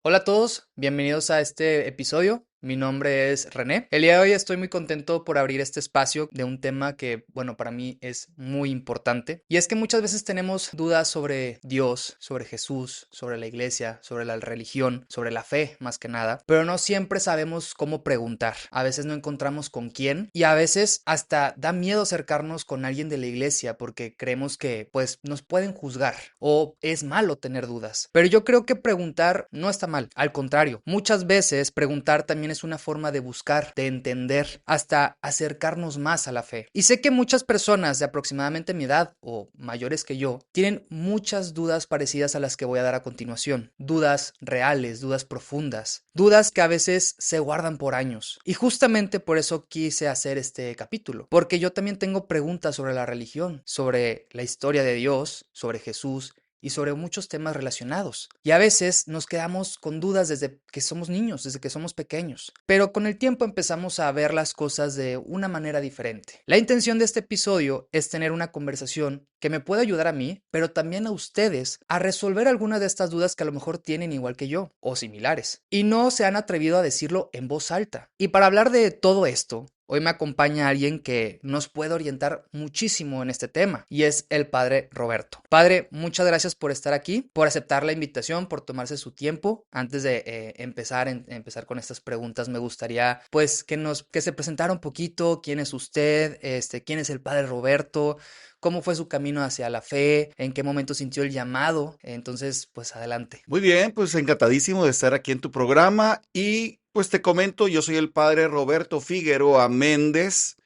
Hola a todos, bienvenidos a este episodio. Mi nombre es René. El día de hoy estoy muy contento por abrir este espacio de un tema que, bueno, para mí es muy importante. Y es que muchas veces tenemos dudas sobre Dios, sobre Jesús, sobre la iglesia, sobre la religión, sobre la fe, más que nada, pero no siempre sabemos cómo preguntar. A veces no encontramos con quién y a veces hasta da miedo acercarnos con alguien de la iglesia porque creemos que, pues, nos pueden juzgar o es malo tener dudas. Pero yo creo que preguntar no está mal, al contrario, muchas veces preguntar también es una forma de buscar, de entender, hasta acercarnos más a la fe. Y sé que muchas personas de aproximadamente mi edad o mayores que yo tienen muchas dudas parecidas a las que voy a dar a continuación. Dudas reales, dudas profundas, dudas que a veces se guardan por años. Y justamente por eso quise hacer este capítulo, porque yo también tengo preguntas sobre la religión, sobre la historia de Dios, sobre Jesús y sobre muchos temas relacionados. Y a veces nos quedamos con dudas desde que somos niños, desde que somos pequeños. Pero con el tiempo empezamos a ver las cosas de una manera diferente. La intención de este episodio es tener una conversación que me pueda ayudar a mí, pero también a ustedes a resolver alguna de estas dudas que a lo mejor tienen igual que yo o similares. Y no se han atrevido a decirlo en voz alta. Y para hablar de todo esto, hoy me acompaña alguien que nos puede orientar muchísimo en este tema y es el padre Roberto. Padre, muchas gracias por estar aquí, por aceptar la invitación, por tomarse su tiempo. Antes de empezar con estas preguntas, me gustaría pues que se presentara un poquito quién es usted, quién es el padre Roberto, cómo fue su camino hacia la fe, en qué momento sintió el llamado. Entonces, pues adelante. Muy bien, pues encantadísimo de estar aquí en tu programa y pues te comento, yo soy el padre Roberto Figueroa Méndez.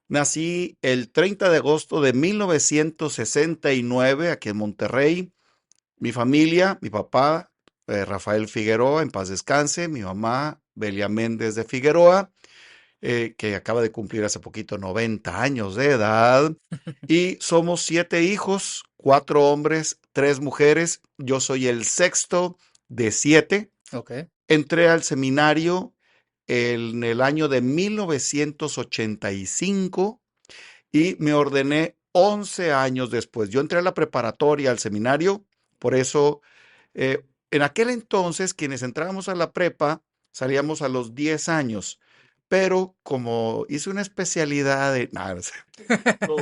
Nací el 30 de agosto de 1969 aquí en Monterrey. Mi familia, mi papá, Rafael Figueroa, en paz descanse, mi mamá, Belia Méndez de Figueroa, que acaba de cumplir hace poquito 90 años de edad. Y somos 7 hijos, 4 hombres, 3 mujeres. Yo soy el sexto de 7. Ok, Entré al seminario en el año de 1985 y me ordené 11 años después. Yo entré a la preparatoria, al seminario, por eso en aquel entonces quienes entrábamos a la prepa salíamos a los 10 años, pero como hice una especialidad de... nada, no,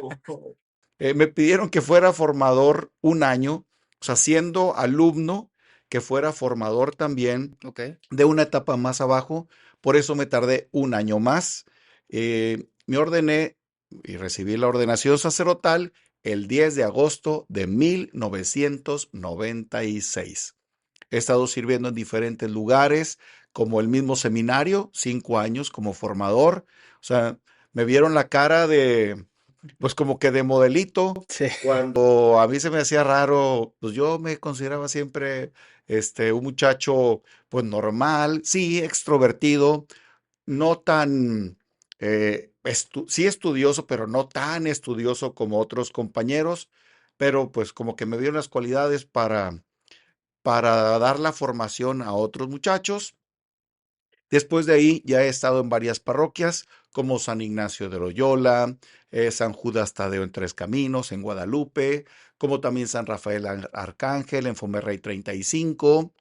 me pidieron que fuera formador un año, o sea, siendo alumno, que fuera formador también ok. de una etapa más abajo. Por eso me tardé un año más. Me ordené y recibí la ordenación sacerdotal el 10 de agosto de 1996. He estado sirviendo en diferentes lugares, como el mismo seminario, 5 años como formador. O sea, me vieron la cara de, pues como que de modelito. Sí. Cuando a mí se me hacía raro, pues yo me consideraba siempre un muchacho pues normal, sí, extrovertido, no tan, sí estudioso, pero no tan estudioso como otros compañeros, pero pues como que me dieron las cualidades para dar la formación a otros muchachos. Después de ahí ya he estado en varias parroquias como San Ignacio de Loyola, San Judas Tadeo en Tres Caminos, en Guadalupe, como también San Rafael Arcángel en Fomerrey 35,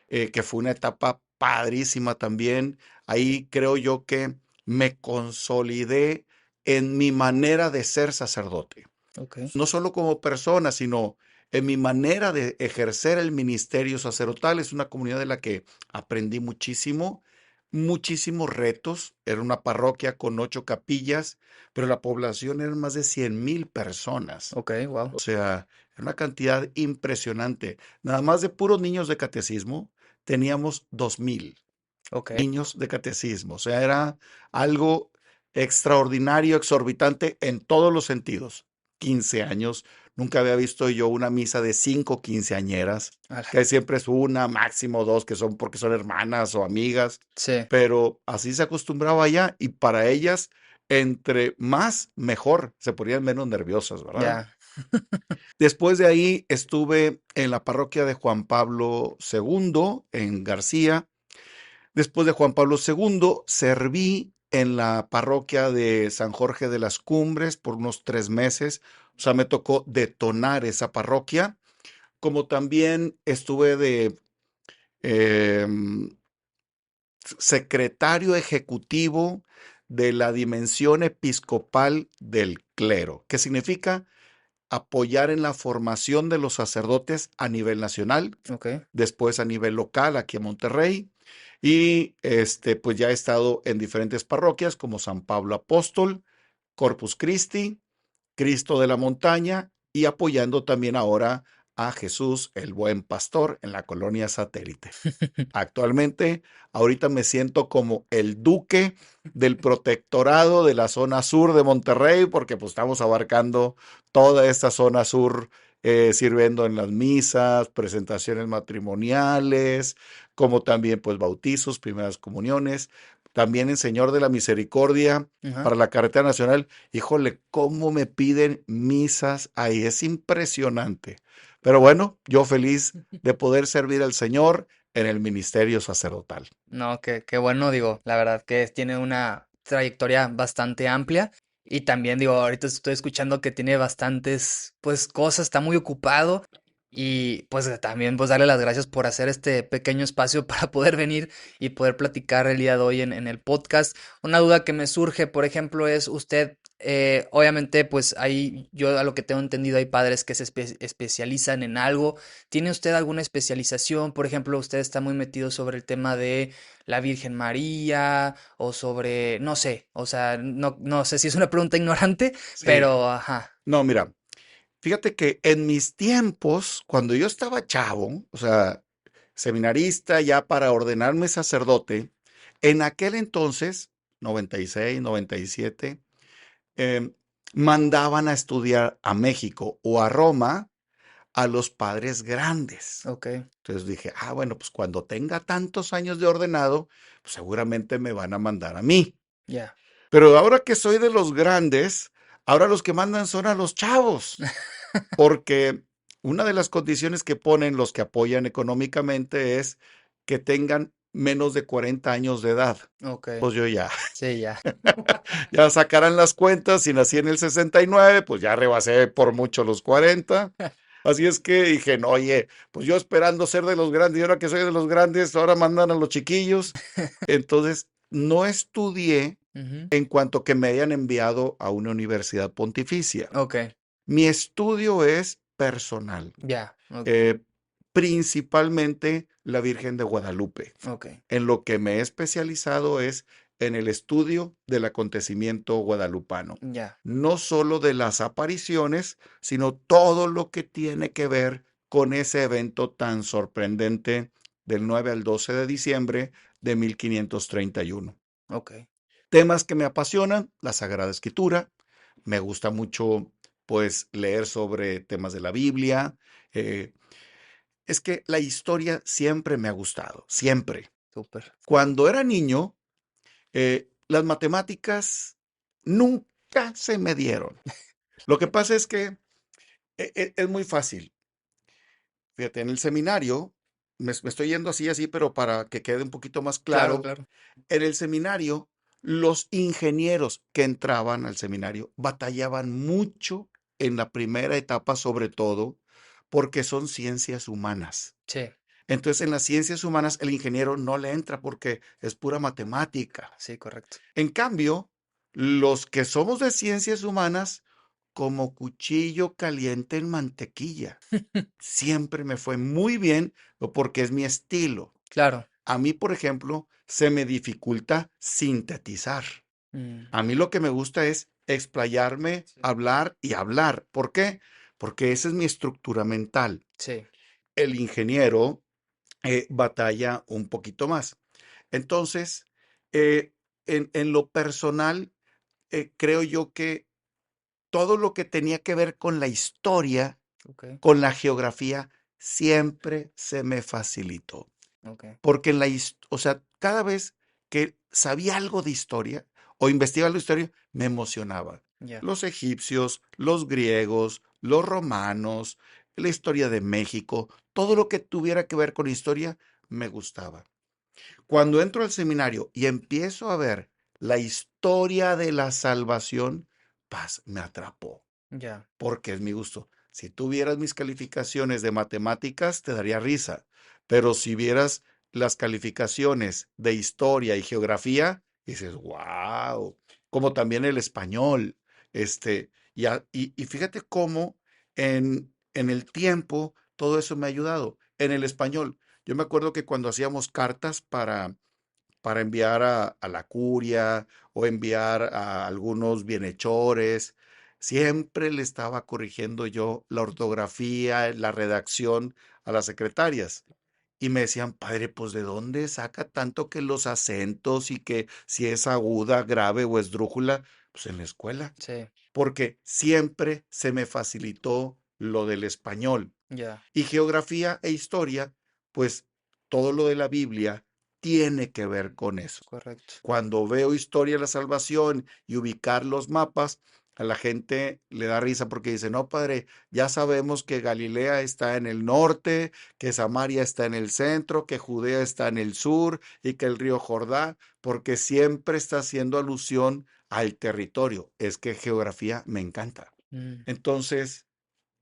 que fue una etapa padrísima también. Ahí creo yo que me consolidé en mi manera de ser sacerdote, Ok. no solo como persona, sino en mi manera de ejercer el ministerio sacerdotal. Es una comunidad de la que aprendí muchísimo, muchísimos retos. Era una parroquia con 8 capillas, pero la población eran más de 100,000 personas. Ok, wow. O sea, era una cantidad impresionante. Nada más de puros niños de catecismo, teníamos 2,000 Ok. niños de catecismo. O sea, era algo extraordinario, exorbitante en todos los sentidos. 15 años, nunca había visto yo una misa de 5 quinceañeras, Ala. que siempre es una, máximo dos, que son porque son hermanas o amigas, Sí, pero así se acostumbraba allá y para ellas, entre más, mejor, se ponían menos nerviosas, ¿verdad? ya. Después de ahí estuve en la parroquia de Juan Pablo II, en García. Después de Juan Pablo II, serví en la parroquia de San Jorge de las Cumbres por unos 3 meses. O sea, me tocó detonar esa parroquia, como también estuve em, secretario ejecutivo de la dimensión episcopal del clero, que significa apoyar en la formación de los sacerdotes a nivel nacional, Ok. después a nivel local aquí en Monterrey, y pues ya he estado en diferentes parroquias como San Pablo Apóstol, Corpus Christi, Cristo de la Montaña y apoyando también ahora a Jesús el Buen Pastor en la colonia satélite. Actualmente, ahorita me siento como el duque del protectorado de la zona sur de Monterrey, porque pues estamos abarcando toda esta zona sur, sirviendo en las misas, presentaciones matrimoniales, como también pues bautizos, primeras comuniones, también en Señor de la Misericordia Ajá. para la carretera nacional. Híjole, cómo me piden misas ahí, es impresionante. Pero bueno, yo feliz de poder servir al Señor en el ministerio sacerdotal. No, qué bueno, digo, la verdad que tiene una trayectoria bastante amplia y también digo, ahorita estoy escuchando que tiene bastantes, pues, cosas, está muy ocupado y pues también pues darle las gracias por hacer este pequeño espacio para poder venir y poder platicar el día de hoy en el podcast. Una duda que me surge, por ejemplo, es usted, obviamente, pues ahí yo a lo que tengo entendido hay padres que se especializan en algo. ¿Tiene usted alguna especialización? Por ejemplo, usted está muy metido sobre el tema de la Virgen María o sobre, no sé, o sea, no sé si es una pregunta ignorante, Sí. pero ajá, No, mira, fíjate que en mis tiempos, cuando yo estaba chavo, o sea, seminarista ya para ordenarme sacerdote, en aquel entonces, 96, 97, em, mandaban a estudiar a México o a Roma a los padres grandes. ok, Entonces dije, bueno, pues cuando tenga tantos años de ordenado, pues seguramente me van a mandar a mí. ya, Pero ahora que soy de los grandes, ahora los que mandan son a los chavos, porque una de las condiciones que ponen los que apoyan económicamente es que tengan menos de 40 años de edad. ok, Pues yo ya, sí, ya, ya sacarán las cuentas, si nací en el 69, pues ya rebasé por mucho los 40. Así es que dije, no, oye, pues yo esperando ser de los grandes, y ahora que soy de los grandes, ahora mandan a los chiquillos. Entonces, no estudié ujú, en cuanto que me hayan enviado a una universidad pontificia. ok, Mi estudio es personal, ya, ok, eh, principalmente la Virgen de Guadalupe. ok, En lo que me he especializado es en el estudio del acontecimiento guadalupano, ya, no solo de las apariciones, sino todo lo que tiene que ver con ese evento tan sorprendente del 9 al 12 de diciembre de 1531. ok, Temas que me apasionan, la Sagrada Escritura. Me gusta mucho, pues, leer sobre temas de la Biblia. eh, es que la historia siempre me ha gustado, siempre. súper, Cuando era niño, las matemáticas nunca se me dieron. Lo que pasa es que es muy fácil. Fíjate, en el seminario, me estoy yendo así, así, pero para que quede un poquito más claro, claro. claro, En el seminario, los ingenieros que entraban al seminario batallaban mucho en la primera etapa, sobre todo, porque son ciencias humanas. sí, Entonces, en las ciencias humanas, el ingeniero no le entra porque es pura matemática. sí, correcto, En cambio, los que somos de ciencias humanas, como cuchillo caliente en mantequilla. Siempre me fue muy bien porque es mi estilo. claro, A mí, por ejemplo, se me dificulta sintetizar. mm, A mí lo que me gusta es explayarme, sí, hablar y hablar. ¿Por qué? Porque esa es mi estructura mental. sí, El ingeniero batalla un poquito más. Entonces, eh, en lo personal, creo yo que todo lo que tenía que ver con la historia, ok, con la geografía, siempre se me facilitó. ok, Porque o sea, cada vez que sabía algo de historia o investigaba la historia, me emocionaba. ya, Los egipcios, los griegos, los romanos, la historia de México, todo lo que tuviera que ver con historia, me gustaba. Cuando entro al seminario y empiezo a ver la historia de la salvación, paz, me atrapó, ya, porque es mi gusto. Si tú vieras mis calificaciones de matemáticas, te daría risa, pero si vieras las calificaciones de historia y geografía, y dices, wow, como también el español, y fíjate cómo en el tiempo todo eso me ha ayudado. En el español, yo me acuerdo que cuando hacíamos cartas para enviar a la curia o enviar a algunos bienhechores. Siempre le estaba corrigiendo yo la ortografía, la redacción a las secretarias. Y me decían, padre, pues ¿de dónde saca tanto que los acentos y que si es aguda, grave o esdrújula? Pues en la escuela, Sí, porque siempre se me facilitó lo del español. ya, Y geografía e historia, pues todo lo de la Biblia tiene que ver con eso. correcto. Cuando veo historia de la salvación y ubicar los mapas, a la gente le da risa porque dice, no, padre, ya sabemos que Galilea está en el norte, que Samaria está en el centro, que Judea está en el sur y que el río Jordán, porque siempre está haciendo alusión al territorio. Es que geografía me encanta. Mm, Entonces,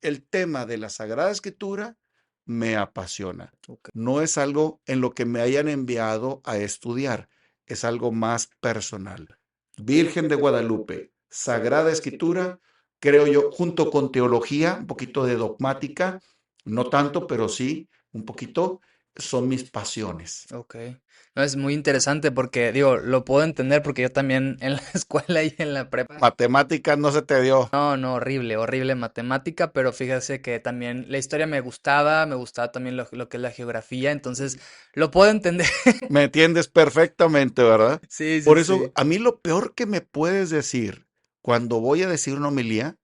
el tema de la Sagrada Escritura me apasiona. ok. No es algo en lo que me hayan enviado a estudiar, es algo más personal. Virgen de Guadalupe, Sagrada Escritura, creo yo, junto con teología, un poquito de dogmática, no tanto, pero sí, un poquito, son mis pasiones. Ok. No, es muy interesante porque, digo, lo puedo entender porque yo también en la escuela y en la prepa. Matemáticas no se te dio. No, no, horrible, horrible matemática, pero fíjese que también la historia me gustaba también lo que es la geografía, entonces lo puedo entender. Me entiendes perfectamente, ¿verdad? Sí, sí, Por eso, sí. a mí lo peor que me puedes decir cuando voy a decir una homilía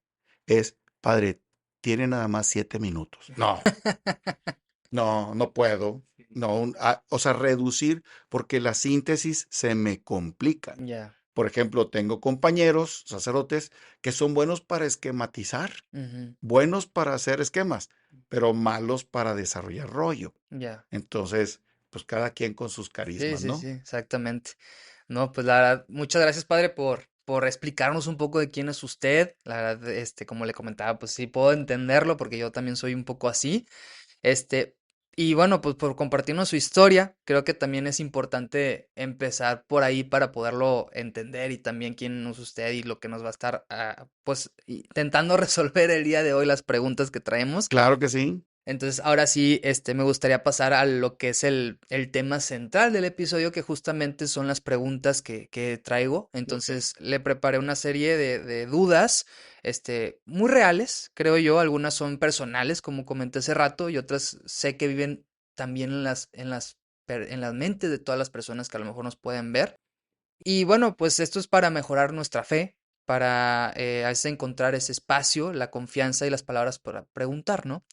es, padre, tiene nada más 7 minutos. No, no, no puedo. No, o sea, reducir porque la síntesis se me complica. Ya. Por ejemplo, tengo compañeros, sacerdotes, que son buenos para esquematizar, Ujú, buenos para hacer esquemas, pero malos para desarrollar rollo. ya. Entonces, pues cada quien con sus Sí, carismas, sí, sí, ¿no? exactamente. No, pues la verdad, muchas gracias, padre, por explicarnos un poco de quién es usted. La verdad, como le comentaba, pues sí puedo entenderlo porque yo también soy un poco así. Este, y bueno, pues por compartirnos su historia, creo que también es importante empezar por ahí para poderlo entender y también quién es usted y lo que nos va a estar, pues, intentando resolver el día de hoy las preguntas que traemos. Claro que sí. Entonces, ahora sí, me gustaría pasar a lo que es el tema central del episodio, que justamente son las preguntas que traigo. Entonces, le preparé una serie de dudas, muy reales, creo yo. Algunas son personales, como comenté hace rato, y otras sé que viven también en las mentes de todas las personas que a lo mejor nos pueden ver. Y bueno, pues esto es para mejorar nuestra fe, para a veces encontrar ese espacio, la confianza y las palabras para preguntar, ¿no?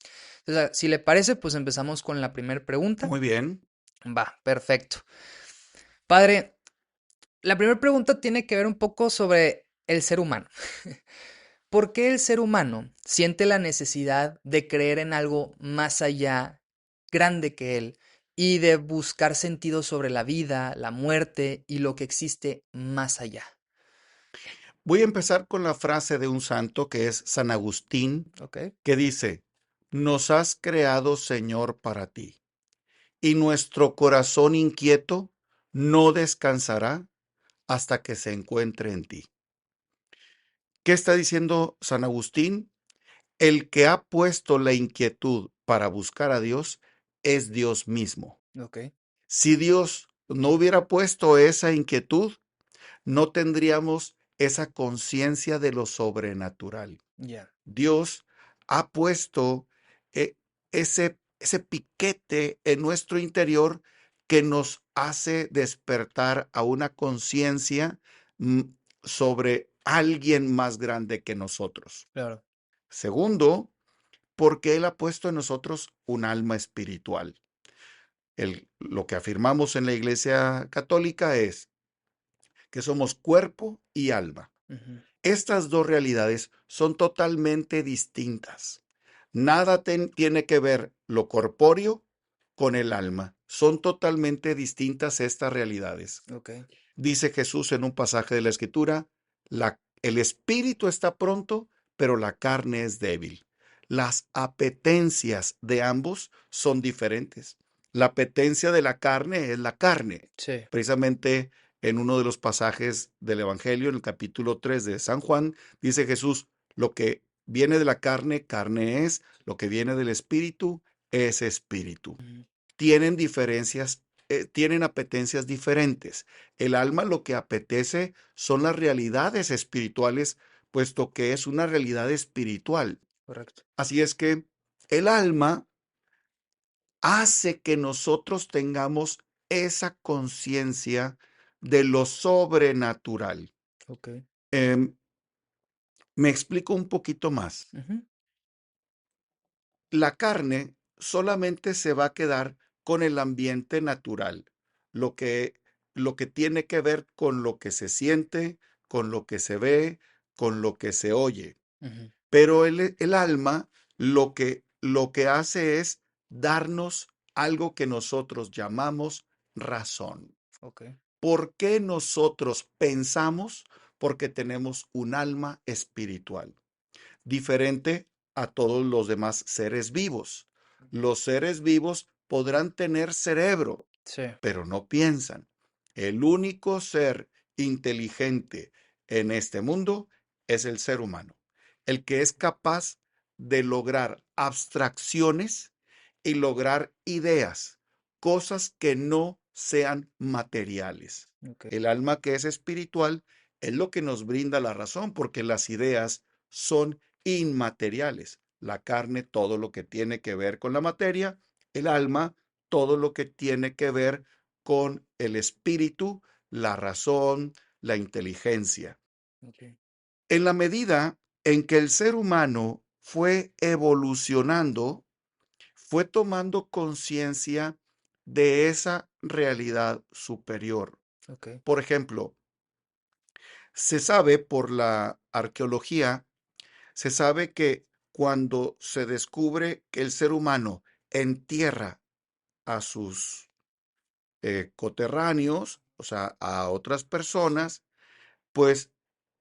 Entonces, si le parece, pues empezamos con la primera pregunta. Muy bien. Va, perfecto. Padre, la primera pregunta tiene que ver un poco sobre el ser humano. ¿Por qué el ser humano siente la necesidad de creer en algo más allá, grande que él, y de buscar sentido sobre la vida, la muerte y lo que existe más allá? Voy a empezar con la frase de un santo que es San Agustín, ¿Ok? que dice, nos has creado, Señor, para ti, y nuestro corazón inquieto no descansará hasta que se encuentre en ti. ¿Qué está diciendo San Agustín? El que ha puesto la inquietud para buscar a Dios es Dios mismo. Ok, Si Dios no hubiera puesto esa inquietud, no tendríamos esa conciencia de lo sobrenatural. ya, Dios ha puesto ese piquete en nuestro interior que nos hace despertar a una conciencia mm, sobre alguien más grande que nosotros. claro. Segundo, porque Él ha puesto en nosotros un alma espiritual. Lo que afirmamos en la Iglesia Católica es que somos cuerpo y alma. Ujú, Estas dos realidades son totalmente distintas. Nada tiene que ver lo corpóreo con el alma. Son totalmente distintas estas realidades. ok, Dice Jesús en un pasaje de la Escritura, el espíritu está pronto, pero la carne es débil. Las apetencias de ambos son diferentes. La apetencia de la carne es la carne. Sí, Precisamente en uno de los pasajes del Evangelio, en el capítulo 3 de San Juan, dice Jesús, lo que viene de la carne, carne es, lo que viene del espíritu, es espíritu. ujú, Tienen diferencias, tienen apetencias diferentes. El alma lo que apetece son las realidades espirituales, puesto que es una realidad espiritual. correcto. Así es que el alma hace que nosotros tengamos esa conciencia de lo sobrenatural. Ok. Em, Me explico un poquito más. Ujú, La carne solamente se va a quedar con el ambiente natural, lo que, lo que tiene que ver con lo que se siente, con lo que se ve, con lo que se oye. ujú, Pero el alma lo que hace es darnos algo que nosotros llamamos razón. ok. ¿Por qué nosotros pensamos? Porque tenemos un alma espiritual diferente a todos los demás seres vivos. Los seres vivos podrán tener cerebro, Sí, pero no piensan. El único ser inteligente en este mundo es el ser humano, el que es capaz de lograr abstracciones y lograr ideas, cosas que no sean materiales. ok. El alma que es espiritual es lo que nos brinda la razón, porque las ideas son inmateriales. La carne, todo lo que tiene que ver con la materia, el alma, todo lo que tiene que ver con el espíritu, la razón, la inteligencia. Ok. En la medida en que el ser humano fue evolucionando, fue tomando conciencia de esa realidad superior. Ok. Por ejemplo, se sabe por la arqueología, se sabe que cuando se descubre que el ser humano entierra a sus coterráneos, o sea, a otras personas, pues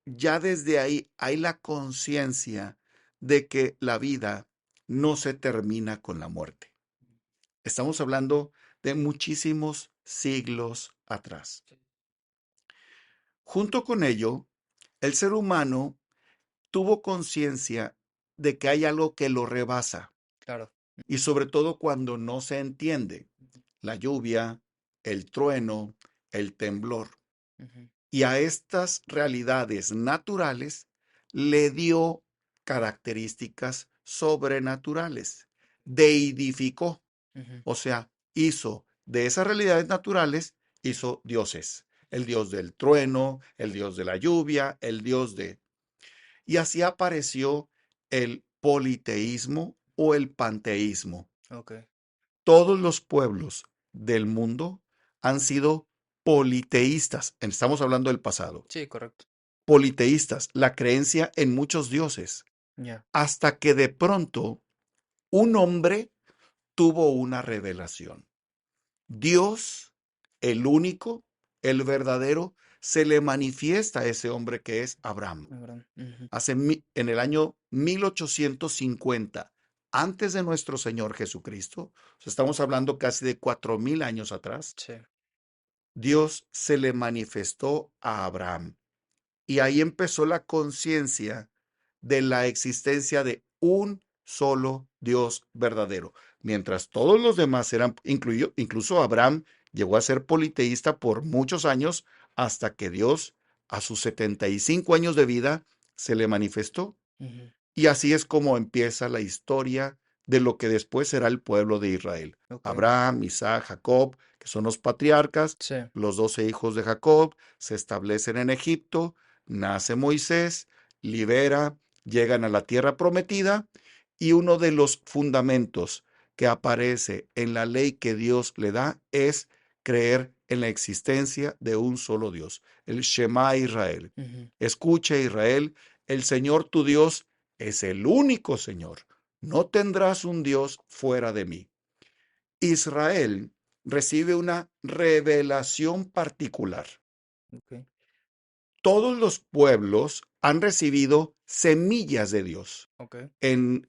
ya desde ahí hay la conciencia de que la vida no se termina con la muerte. Estamos hablando de muchísimos siglos atrás. Junto con ello, el ser humano tuvo conciencia de que hay algo que lo rebasa, Claro. y sobre todo cuando no se entiende, Ujú, la lluvia, el trueno, el temblor. ujú, Y a estas realidades naturales le dio características sobrenaturales, deidificó, ujú, o sea, hizo de esas realidades naturales, hizo dioses, el dios del trueno, el dios de la lluvia, el dios de... Y así apareció el politeísmo o el panteísmo. ok. Todos los pueblos del mundo han sido politeístas. Estamos hablando del pasado. Sí, correcto. Politeístas, la creencia en muchos dioses, Ya. hasta que de pronto un hombre tuvo una revelación. Dios, el único, el verdadero, se le manifiesta a ese hombre que es Abraham. Abraham. Ujú, En el año 1850, antes de nuestro Señor Jesucristo, o sea, estamos hablando casi de 4000 años atrás, sí. Dios se le manifestó a Abraham. Y ahí empezó la conciencia de la existencia de un solo Dios verdadero. Mientras todos los demás eran, incluso Abraham llegó a ser politeísta por muchos años hasta que Dios, a sus 75 años de vida, se le manifestó. Ujú, Y así es como empieza la historia de lo que después será el pueblo de Israel. ok. Abraham, Isaac, Jacob, que son los patriarcas, Sí. los 12 hijos de Jacob, se establecen en Egipto, nace Moisés, libera, llegan a la tierra prometida y uno de los fundamentos que aparece en la ley que Dios le da es creer en la existencia de un solo Dios, el Shema Israel. Ujú, Escucha Israel, el Señor tu Dios es el único Señor. No tendrás un Dios fuera de mí. Israel recibe una revelación particular. ok. Todos los pueblos han recibido semillas de Dios. Ok. En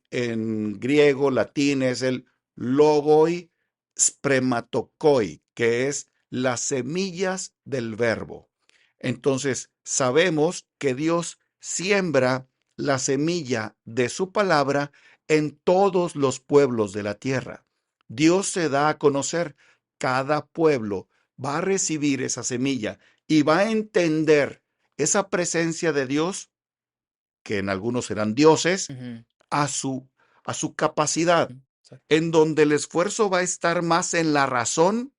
griego, latín es el logoi, sprematokoi, que es las semillas del verbo. Entonces, sabemos que Dios siembra la semilla de su palabra en todos los pueblos de la tierra. Dios se da a conocer, cada pueblo va a recibir esa semilla y va a entender esa presencia de Dios, que en algunos serán dioses, Ujú, a su, a su capacidad, ujú, exacto. en donde el esfuerzo va a estar más en la razón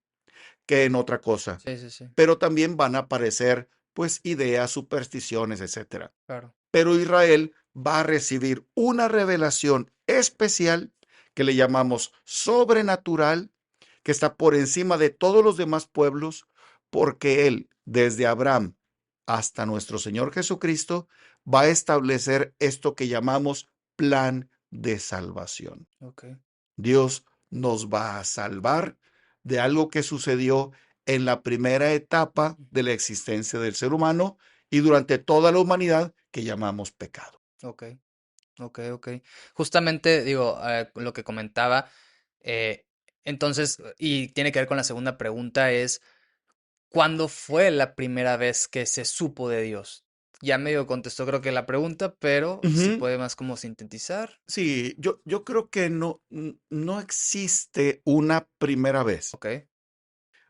que en otra cosa. Sí, sí, sí, Pero también van a aparecer, pues, ideas, supersticiones, etcétera. claro. Pero Israel va a recibir una revelación especial que le llamamos sobrenatural, que está por encima de todos los demás pueblos, porque Él, desde Abraham hasta nuestro Señor Jesucristo, va a establecer esto que llamamos plan de salvación. Ok. Dios nos va a salvar de algo que sucedió en la primera etapa de la existencia del ser humano y durante toda la humanidad que llamamos pecado. Ok, ok, ok. Justamente, digo, lo que comentaba, eh, entonces, y tiene que ver con la segunda pregunta, es, ¿cuándo fue la primera vez que se supo de Dios? Ya medio contestó creo que la pregunta, pero si Ujú. puede más como sintetizar. Sí, yo creo que no existe una primera vez, Ok,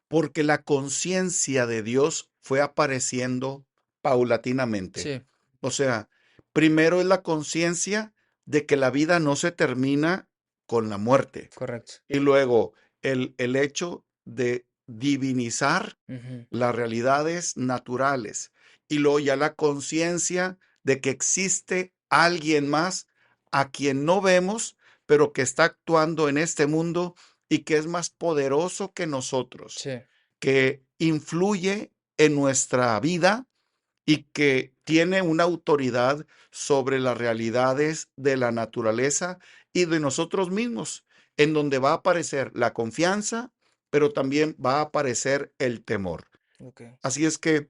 porque la conciencia de Dios fue apareciendo paulatinamente. sí, O sea, primero es la conciencia de que la vida no se termina con la muerte. correcto. Y luego el hecho de divinizar Ujú, las realidades naturales. Y luego ya la conciencia de que existe alguien más a quien no vemos, pero que está actuando en este mundo y que es más poderoso que nosotros, sí, que influye en nuestra vida y que tiene una autoridad sobre las realidades de la naturaleza y de nosotros mismos, en donde va a aparecer la confianza, pero también va a aparecer el temor. ok. Así es que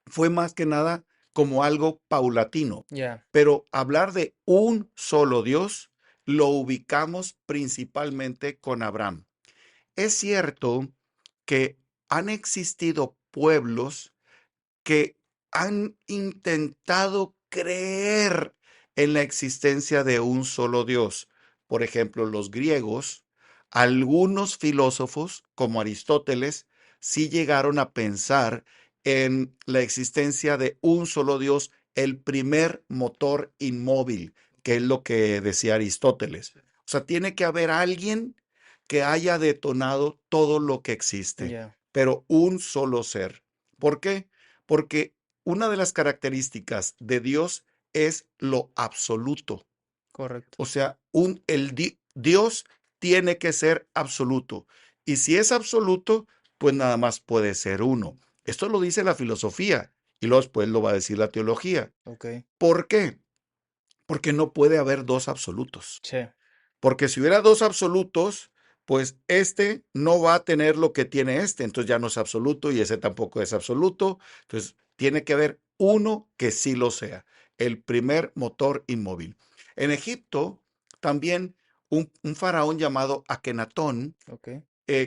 fue más que nada como algo paulatino, Ya, pero hablar de un solo Dios lo ubicamos principalmente con Abraham. Es cierto que han existido pueblos que han intentado creer en la existencia de un solo Dios. Por ejemplo, los griegos, algunos filósofos como Aristóteles, sí llegaron a pensar en la existencia de un solo Dios, el primer motor inmóvil, que es lo que decía Aristóteles. O sea, tiene que haber alguien que haya detonado todo lo que existe, ya, pero un solo ser. ¿Por qué? Porque una de las características de Dios es lo absoluto. correcto. O sea, Dios tiene que ser absoluto. Y si es absoluto, pues nada más puede ser uno. Esto lo dice la filosofía y luego después lo va a decir la teología. Ok, ¿Por qué? Porque no puede haber dos absolutos. sí, Porque si hubiera dos absolutos, pues este no va a tener lo que tiene este, entonces ya no es absoluto y ese tampoco es absoluto. Entonces tiene que haber uno que sí lo sea, el primer motor inmóvil. En Egipto, también un faraón llamado Akenatón ok.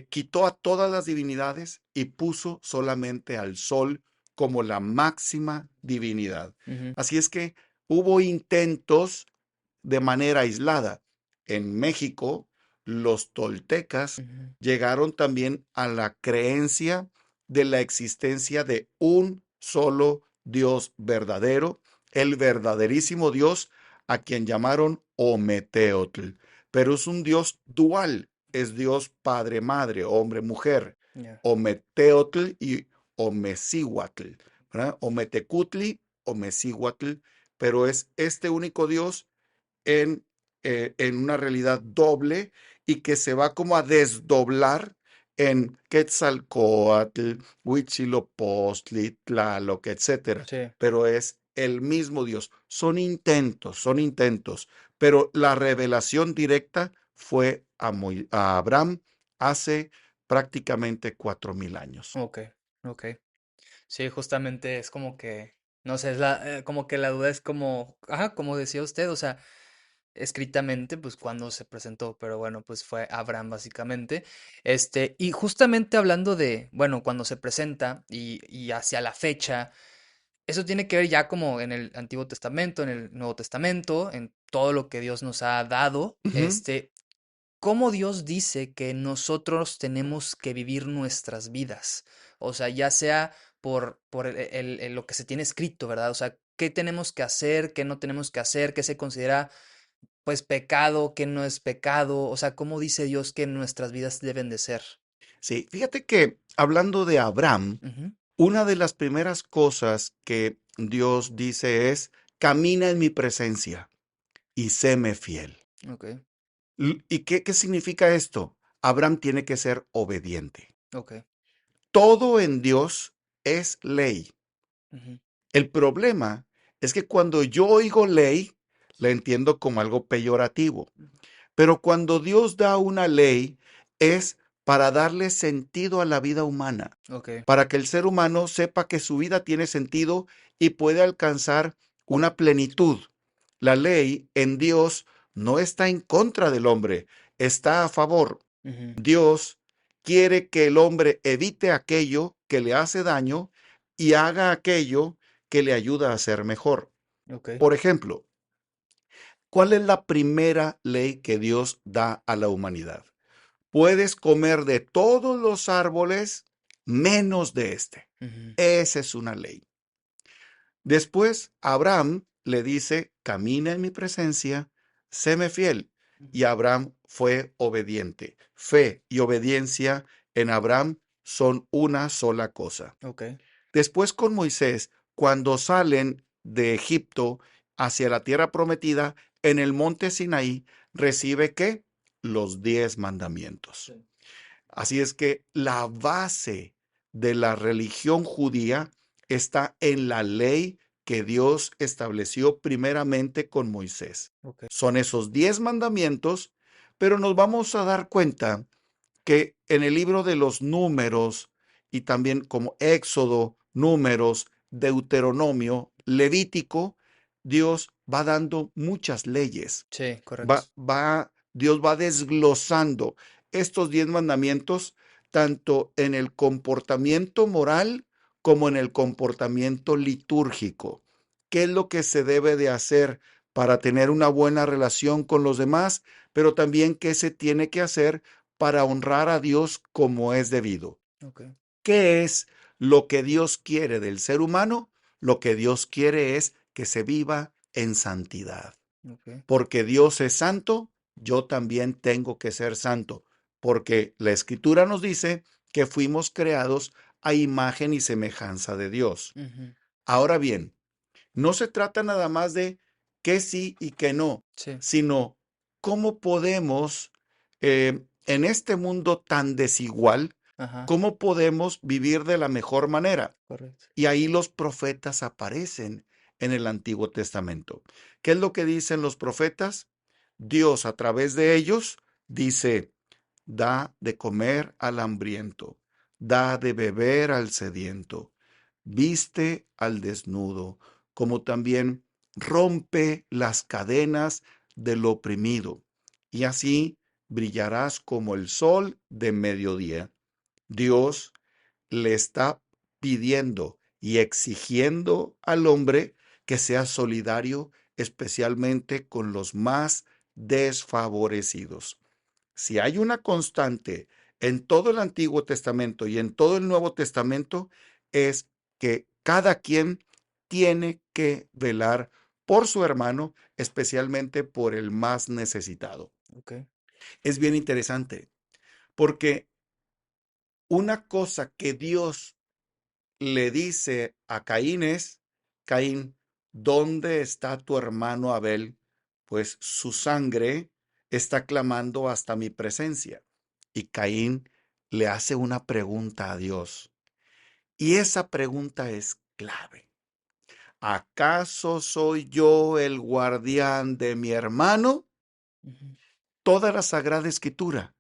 quitó a todas las divinidades y puso solamente al sol como la máxima divinidad. Ujú, Así es que hubo intentos de manera aislada. En México, los toltecas ujú, llegaron también a la creencia de la existencia de un solo Dios verdadero, el verdaderísimo Dios a quien llamaron Ometeotl. Pero es un Dios dual, es Dios Padre, Madre, hombre, mujer, ya, Ometeotl y Omecihuatl, ¿verdad? Ometecutli, Omecihuatl, pero es este único Dios en una realidad doble y que se va como a desdoblar en Quetzalcóatl, Huitzilopochtli, Tlaloc, etcétera. sí, Pero es el mismo Dios. Son intentos, pero la revelación directa fue a Abraham hace prácticamente 4000 años. ok, ok. Sí, justamente es como que, no sé, es la, como que la duda es como, ajá, como decía usted, o sea, escritamente, pues cuando se presentó, pero bueno, pues fue Abraham básicamente. Y justamente hablando de, bueno, cuando se presenta y hacia la fecha, eso tiene que ver ya como en el Antiguo Testamento, en el Nuevo Testamento, en todo lo que Dios nos ha dado, Ujú. cómo Dios dice que nosotros tenemos que vivir nuestras vidas. O sea, ya sea por lo que se tiene escrito, ¿verdad? O sea, qué tenemos que hacer, qué no tenemos que hacer, qué se considera pues pecado, qué no es pecado. O sea, cómo dice Dios que nuestras vidas deben de ser. Sí, fíjate que hablando de Abraham, Ujú. una de las primeras cosas que Dios dice es, camina en mi presencia y séme fiel. Ok, ¿Y qué significa esto? Abraham tiene que ser obediente. ok. Todo en Dios es ley. Ujú, El problema es que cuando yo oigo ley, la entiendo como algo peyorativo. ujú. Pero cuando Dios da una ley, es para darle sentido a la vida humana, Ok. para que el ser humano sepa que su vida tiene sentido y puede alcanzar una plenitud. La ley en Dios no está en contra del hombre, está a favor. Ujú, Dios quiere que el hombre evite aquello que le hace daño y haga aquello que le ayuda a ser mejor. ok. Por ejemplo, ¿cuál es la primera ley que Dios da a la humanidad? Puedes comer de todos los árboles menos de este. Ujú, Esa es una ley. Después, Abraham le dice, camina en mi presencia, séme fiel. ujú. Y Abraham fue obediente. Fe y obediencia en Abraham son una sola cosa. Ok. Después con Moisés, cuando salen de Egipto hacia la tierra prometida, en el monte Sinaí, recibe ¿qué? Los 10 mandamientos. Sí. Así es que la base de la religión judía está en la ley que Dios estableció primeramente con Moisés. Ok. Son esos 10 mandamientos, pero nos vamos a dar cuenta que en el libro de los números y también como Éxodo, números, Deuteronomio, Levítico, Dios va dando muchas leyes. Sí, correcto. Dios va desglosando estos 10 mandamientos tanto en el comportamiento moral como en el comportamiento litúrgico. ¿Qué es lo que se debe de hacer para tener una buena relación con los demás? Pero también qué se tiene que hacer para honrar a Dios como es debido. Ok. ¿Qué es lo que Dios quiere del ser humano? Lo que Dios quiere es que se viva en santidad. Ok. Porque Dios es santo, yo también tengo que ser santo, porque la Escritura nos dice que fuimos creados a imagen y semejanza de Dios. Ujú. Ahora bien, no se trata nada más de qué sí y qué no, Sí. sino cómo podemos, en este mundo tan desigual, Ajá. cómo podemos vivir de la mejor manera. Correcto. Y ahí los profetas aparecen en el Antiguo Testamento. ¿Qué es lo que dicen los profetas? Dios a través de ellos dice, da de comer al hambriento, da de beber al sediento, viste al desnudo, como también rompe las cadenas del oprimido, y así brillarás como el sol de mediodía. Dios le está pidiendo y exigiendo al hombre que sea solidario, especialmente con los más desfavorecidos. Si hay una constante en todo el Antiguo Testamento y en todo el Nuevo Testamento, es que cada quien tiene que velar por su hermano, especialmente por el más necesitado. Ok. Es bien interesante, porque una cosa que Dios le dice a Caín es, Caín, ¿dónde está tu hermano Abel? Pues su sangre está clamando hasta mi presencia. Y Caín le hace una pregunta a Dios. Y esa pregunta es clave. ¿Acaso soy yo el guardián de mi hermano? Ujú. Toda la Sagrada Escritura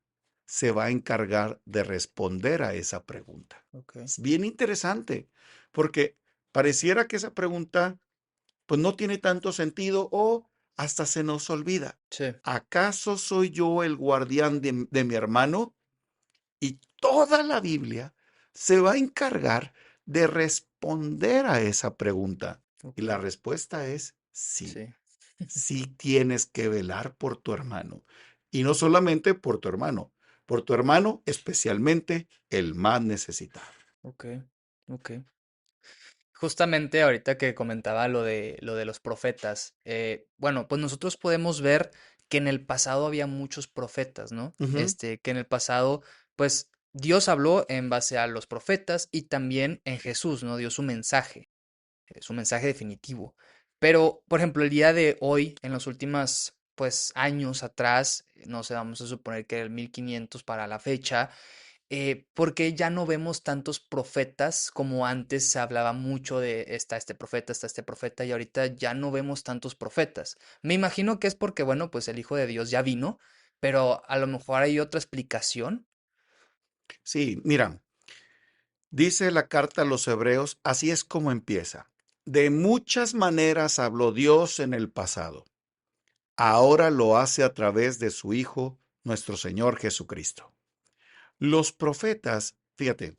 se va a encargar de responder a esa pregunta. Ok. Es bien interesante, porque pareciera que esa pregunta pues no tiene tanto sentido o hasta se nos olvida. Sí, ¿Acaso soy yo el guardián de mi hermano? Y toda la Biblia se va a encargar de responder a esa pregunta. Y ok, la respuesta es sí. sí, Sí tienes que velar por tu hermano. Y no solamente por tu hermano especialmente el más necesitado. ok, ok. Justamente ahorita que comentaba lo de los profetas, bueno, pues nosotros podemos ver que en el pasado había muchos profetas, ¿no? Ujú. Que en el pasado, pues Dios habló en base a los profetas y también en Jesús, ¿no? Dio su mensaje definitivo. Pero, por ejemplo, el día de hoy, en los últimos, pues, años atrás, no sé, vamos a suponer que el 1500 para la fecha, porque ya no vemos tantos profetas como antes se hablaba mucho de está este profeta y ahorita ya no vemos tantos profetas. Me imagino que es porque, bueno, pues el Hijo de Dios ya vino, pero a lo mejor hay otra explicación. Sí, mira, dice la carta a los Hebreos, así es como empieza. De muchas maneras habló Dios en el pasado. Ahora lo hace a través de su Hijo, nuestro Señor Jesucristo. Los profetas, fíjate,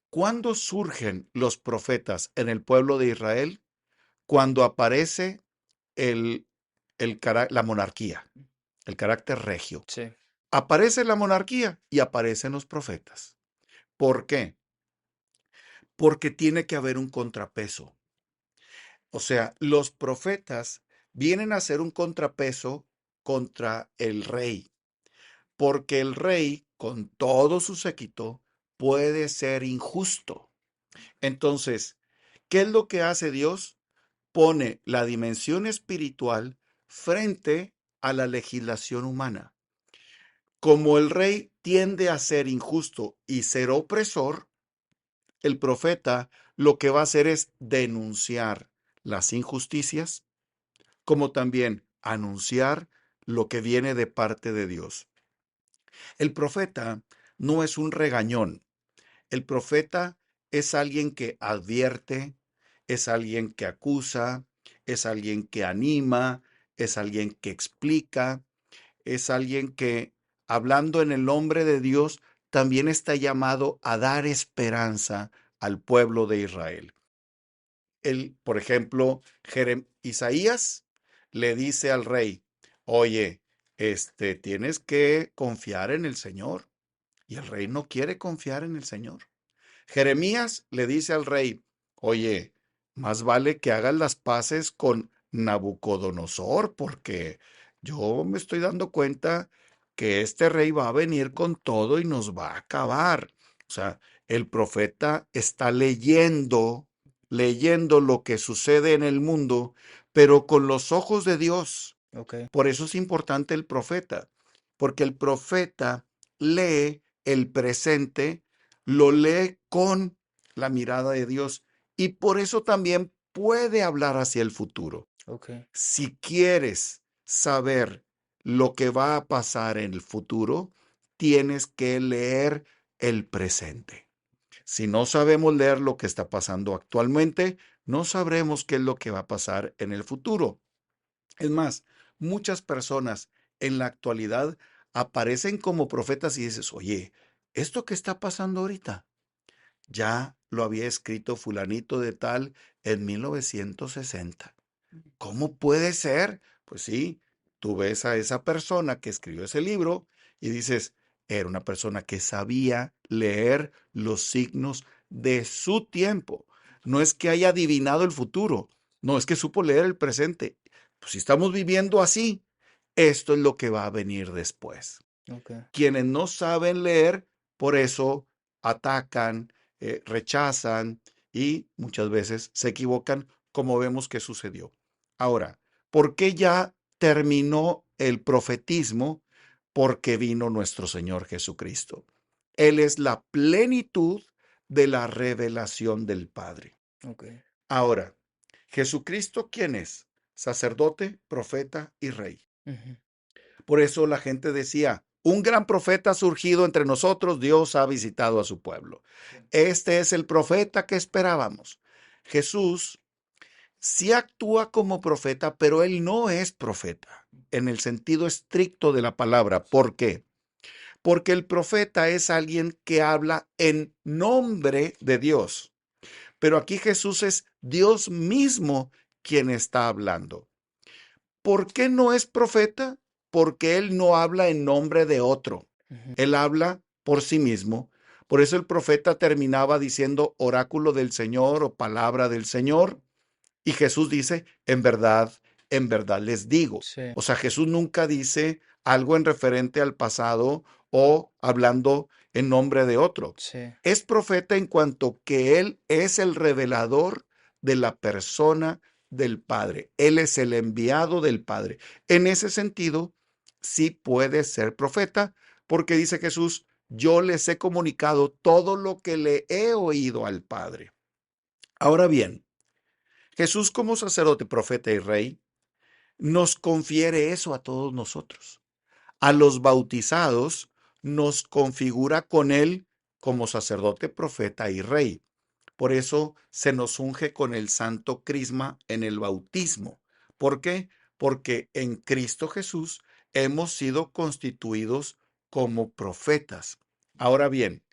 ¿cuándo surgen los profetas en el pueblo de Israel? Cuando aparece el, la monarquía, el carácter regio. Sí, Aparece la monarquía y aparecen los profetas. ¿Por qué? Porque tiene que haber un contrapeso. O sea, los profetas vienen a ser un contrapeso contra el rey, porque el rey, con todo su séquito, puede ser injusto. Entonces, ¿qué es lo que hace Dios? Pone la dimensión espiritual frente a la legislación humana. Como el rey tiende a ser injusto y ser opresor, el profeta lo que va a hacer es denunciar las injusticias, como también anunciar lo que viene de parte de Dios. El profeta no es un regañón. El profeta es alguien que advierte, es alguien que acusa, es alguien que anima, es alguien que explica, es alguien que, hablando en el nombre de Dios, también está llamado a dar esperanza al pueblo de Israel. Por ejemplo, Isaías le dice al rey, oye, tienes que confiar en el Señor. Y el rey no quiere confiar en el Señor. Jeremías le dice al rey, oye, más vale que hagas las paces con Nabucodonosor, porque yo me estoy dando cuenta que este rey va a venir con todo y nos va a acabar. O sea, el profeta está leyendo lo que sucede en el mundo, pero con los ojos de Dios. ok, Por eso es importante el profeta, porque el profeta lee el presente, lo lee con la mirada de Dios y por eso también puede hablar hacia el futuro. ok, Si quieres saber lo que va a pasar en el futuro, tienes que leer el presente. Si no sabemos leer lo que está pasando actualmente, no sabremos qué es lo que va a pasar en el futuro. Es más, muchas personas en la actualidad aparecen como profetas y dices, oye, esto que está pasando ahorita, ya lo había escrito fulanito de tal en 1960. ¿Cómo puede ser? Pues sí, tú ves a esa persona que escribió ese libro y dices, era una persona que sabía leer los signos de su tiempo. No es que haya adivinado el futuro, no es que supo leer el presente. Pues si estamos viviendo así, esto es lo que va a venir después. ok, Quienes no saben leer, por eso atacan, rechazan y muchas veces se equivocan, como vemos que sucedió. Ahora, ¿por qué ya terminó el profetismo? Porque vino nuestro Señor Jesucristo. Él es la plenitud de la revelación del Padre. ok. Ahora, ¿Jesucristo quién es? Sacerdote, profeta y rey. Ujú, Por eso la gente decía, un gran profeta ha surgido entre nosotros, Dios ha visitado a su pueblo. sí, Este es el profeta que esperábamos. Jesús Sí actúa como profeta, pero él no es profeta en el sentido estricto de la palabra. ¿Por qué? Porque el profeta es alguien que habla en nombre de Dios. Pero aquí Jesús es Dios mismo quien está hablando. ¿Por qué no es profeta? Porque él no habla en nombre de otro. Ujú. Él habla por sí mismo. Por eso el profeta terminaba diciendo oráculo del Señor o palabra del Señor. Y Jesús dice, en verdad les digo. Sí, O sea, Jesús nunca dice algo en referente al pasado o hablando en nombre de otro. sí. Es profeta en cuanto que Él es el revelador de la persona del Padre. Él es el enviado del Padre. En ese sentido, sí puede ser profeta, porque dice Jesús, yo les he comunicado todo lo que le he oído al Padre. Ahora bien, Jesús como sacerdote, profeta y rey, nos confiere eso a todos nosotros. A los bautizados nos configura con él como sacerdote, profeta y rey. Por eso se nos unge con el santo crisma en el bautismo. ¿Por qué? Porque en Cristo Jesús hemos sido constituidos como profetas. Ahora bien,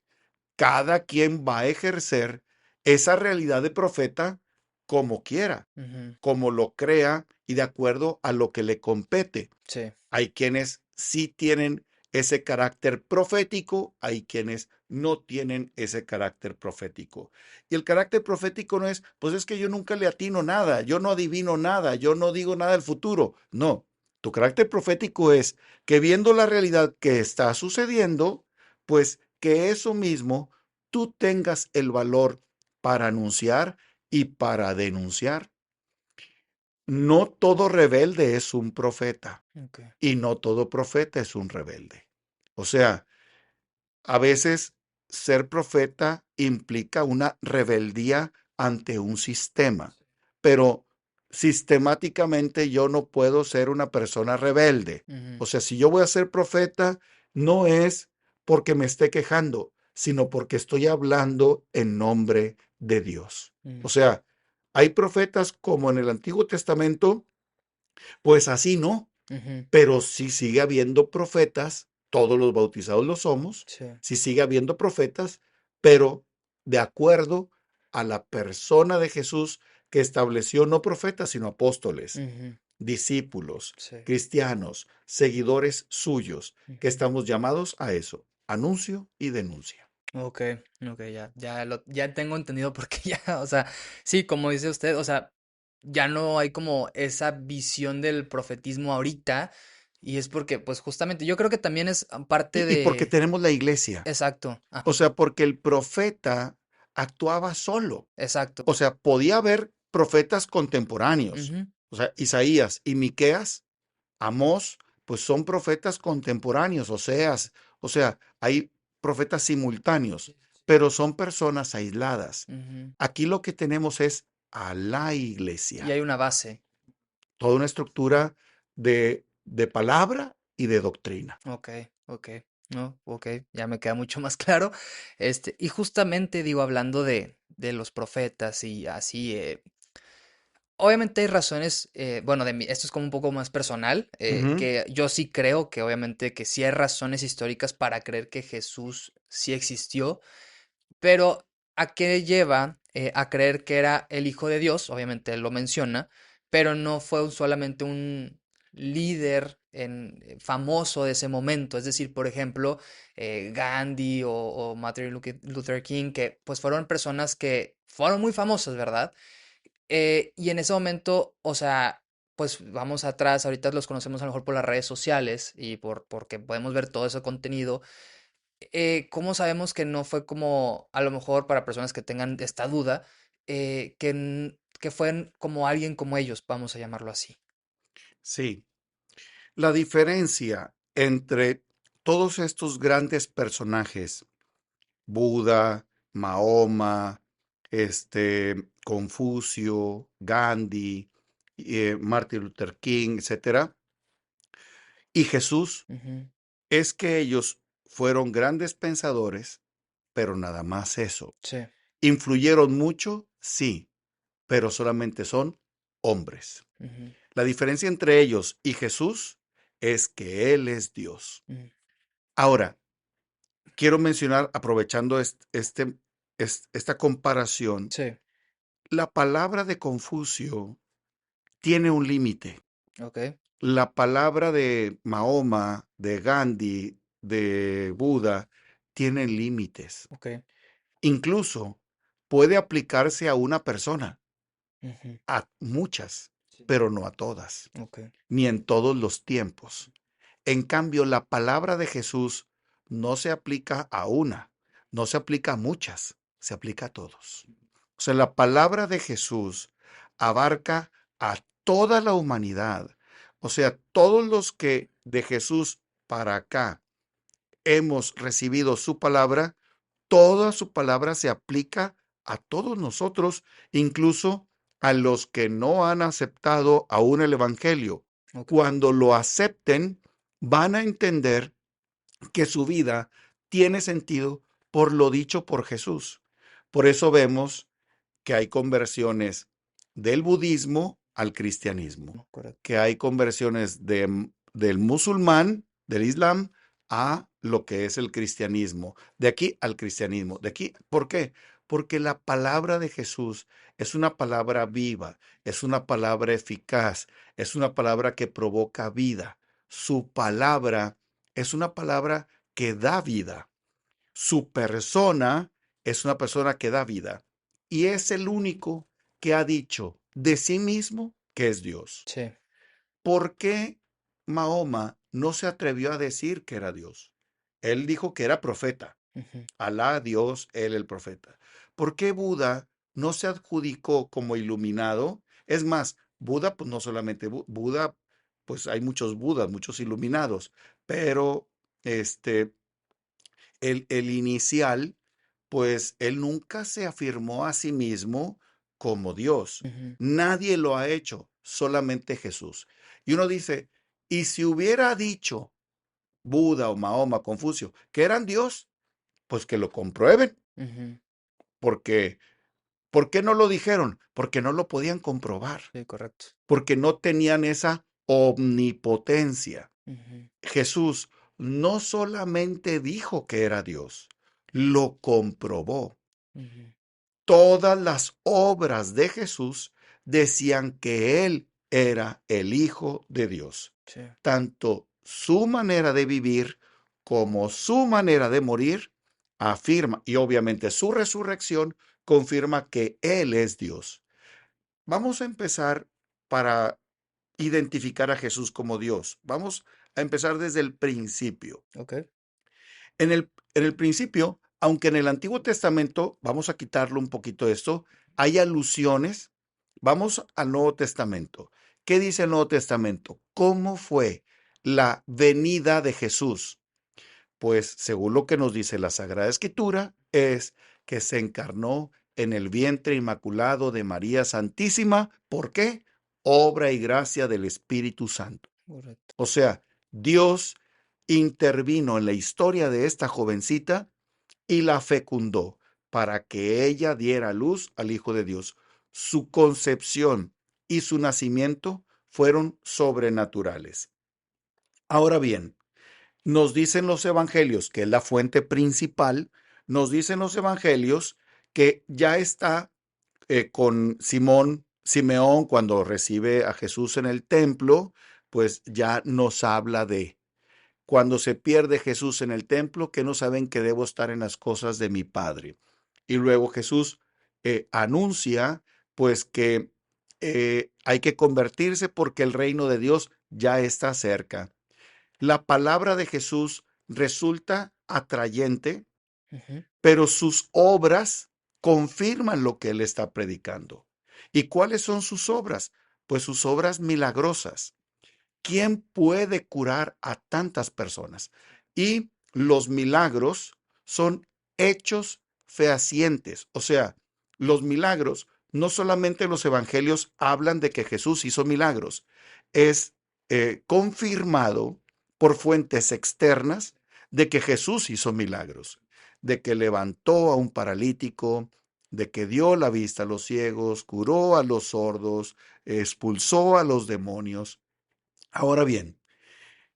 cada quien va a ejercer esa realidad de profeta como quiera, Ujú. como lo crea y de acuerdo a lo que le compete. Sí. Hay quienes sí tienen ese carácter profético, hay quienes no tienen ese carácter profético. Y el carácter profético no es, pues es que yo nunca le atino nada, yo no adivino nada, yo no digo nada del futuro. No, tu carácter profético es que viendo la realidad que está sucediendo, pues que eso mismo tú tengas el valor para anunciar y para denunciar. No todo rebelde es un profeta. Ok. Y no todo profeta es un rebelde. O sea, a veces ser profeta implica una rebeldía ante un sistema, pero sistemáticamente yo no puedo ser una persona rebelde. Ujú. O sea, si yo voy a ser profeta, no es porque me esté quejando, sino porque estoy hablando en nombre de Dios. Ujú. O sea, hay profetas como en el Antiguo Testamento, pues así no, Ujú. pero si sigue habiendo profetas, todos los bautizados lo somos, Sí. si sigue habiendo profetas, pero de acuerdo a la persona de Jesús que estableció no profetas, sino apóstoles, Ujú. discípulos, Sí. cristianos, seguidores suyos, que Ujú. estamos llamados a eso, anuncio y denuncia. Ok, ok, ya tengo entendido porque ya, o sea, sí, como dice usted, o sea, ya no hay como esa visión del profetismo ahorita, y es porque, pues justamente, yo creo que también es parte Y porque de, tenemos la iglesia, exacto, o sea, porque el profeta actuaba solo. exacto, O sea, podía haber profetas contemporáneos. ujú, O sea, Isaías y Miqueas, Amós, pues son profetas contemporáneos, o sea, hay profetas simultáneos, pero son personas aisladas. ujú. Aquí lo que tenemos es a la Y iglesia, hay una base. toda una estructura de palabra y de doctrina. Ok, ok, no, ok, ya me queda mucho más claro. Y justamente digo, hablando de los profetas y así, obviamente hay razones, bueno, esto es como un poco más personal, Ujú. que yo sí creo que obviamente que sí hay razones históricas para creer que Jesús sí existió, pero ¿a qué lleva a creer que era el Hijo de Dios? Obviamente él lo menciona, pero no fue solamente un líder famoso de ese momento, es decir, por ejemplo, Gandhi o Martin Luther King, que pues fueron personas que fueron muy famosas, ¿verdad? Y en ese momento, o sea, pues vamos atrás, ahorita los conocemos a lo mejor por las redes sociales y porque podemos ver todo ese contenido. ¿Cómo sabemos que no fue como, a lo mejor para personas que tengan esta duda, que fue como alguien como ellos, vamos a llamarlo así? Sí, la diferencia entre todos estos grandes personajes, Buda, Mahoma, Confucio, Gandhi, Martin Luther King, etcétera, y Jesús, Ujú. es que ellos fueron grandes pensadores, pero nada más eso. Sí. ¿Influyeron mucho? Sí, pero solamente son hombres. Ujú, La diferencia entre ellos y Jesús es que Él es Dios. ujú. Ahora, quiero mencionar, aprovechando esta comparación, Sí, la palabra de Confucio tiene un límite. okey, La palabra de Mahoma, de Gandhi, de Buda, tienen límites. okey. Incluso puede aplicarse a una persona, Ujú. a muchas, Sí, pero no a todas, okey, ni en todos los tiempos. En cambio, la palabra de Jesús no se aplica a una, no se aplica a muchas, se aplica a todos. O sea, la palabra de Jesús abarca a toda la humanidad. O sea, todos los que de Jesús para acá hemos recibido su palabra, toda su palabra se aplica a todos nosotros, incluso a los que no han aceptado aún el Evangelio. okey. Cuando lo acepten, van a entender que su vida tiene sentido por lo dicho por Jesús. Por eso vemos que hay conversiones del budismo al cristianismo, No, correcto. que hay conversiones del musulmán, del islam, a lo que es el cristianismo, de aquí al cristianismo, de aquí, ¿por qué? Porque la palabra de Jesús es una palabra viva, es una palabra eficaz, es una palabra que provoca vida. Su palabra es una palabra que da vida. Su persona es una persona que da vida y es el único que ha dicho de sí mismo que es Dios. Sí, ¿Por qué Mahoma no se atrevió a decir que era Dios? Él dijo que era profeta. ujú, Alá, Dios, él el profeta. ¿Por qué Buda no se adjudicó como iluminado? Es más, Buda, pues no solamente Buda, pues hay muchos Budas, muchos iluminados, pero este, el inicial, pues él nunca se afirmó a sí mismo como Dios. ujú, Nadie lo ha hecho, solamente Jesús. Y uno dice, ¿y si hubiera dicho Buda o Mahoma, Confucio, que eran Dios? Pues que lo comprueben, ujú. porque ¿por qué no lo dijeron? Porque no lo podían comprobar, Sí, correcto. porque no tenían esa omnipotencia. Ujú, Jesús no solamente dijo que era Dios, lo comprobó. ujú. Todas las obras de Jesús decían que Él era el Hijo de Dios. Sí, Tanto su manera de vivir como su manera de morir afirma, y obviamente su resurrección confirma que Él es Dios. Vamos a empezar para identificar a Jesús como Dios. Vamos a empezar desde el principio. okey. En el principio, aunque en el Antiguo Testamento, vamos a quitarlo un poquito de esto, hay alusiones. Vamos al Nuevo Testamento. ¿Qué dice el Nuevo Testamento? ¿Cómo fue la venida de Jesús? Pues según lo que nos dice la Sagrada Escritura, es que se encarnó en el vientre inmaculado de María Santísima. ¿Por qué? Obra y gracia del Espíritu Santo. Correcto. O sea, Dios intervino en la historia de esta jovencita y la fecundó para que ella diera luz al Hijo de Dios. Su concepción y su nacimiento fueron sobrenaturales. Ahora bien, nos dicen los evangelios, que es la fuente principal, nos dicen los evangelios que ya está con Simeón, cuando recibe a Jesús en el templo, pues ya nos habla de cuando se pierde Jesús en el templo, que no saben que debo estar en las cosas de mi Padre. Y luego Jesús anuncia pues que hay que convertirse porque el reino de Dios ya está cerca. La palabra de Jesús resulta atrayente, Ujú, pero sus obras confirman lo que él está predicando. ¿Y cuáles son sus obras? Pues sus obras milagrosas. ¿Quién puede curar a tantas personas? Y los milagros son hechos fehacientes. O sea, los milagros, no solamente los evangelios hablan de que Jesús hizo milagros, es confirmado por fuentes externas de que Jesús hizo milagros, de que levantó a un paralítico, de que dio la vista a los ciegos, curó a los sordos, expulsó a los demonios. Ahora bien,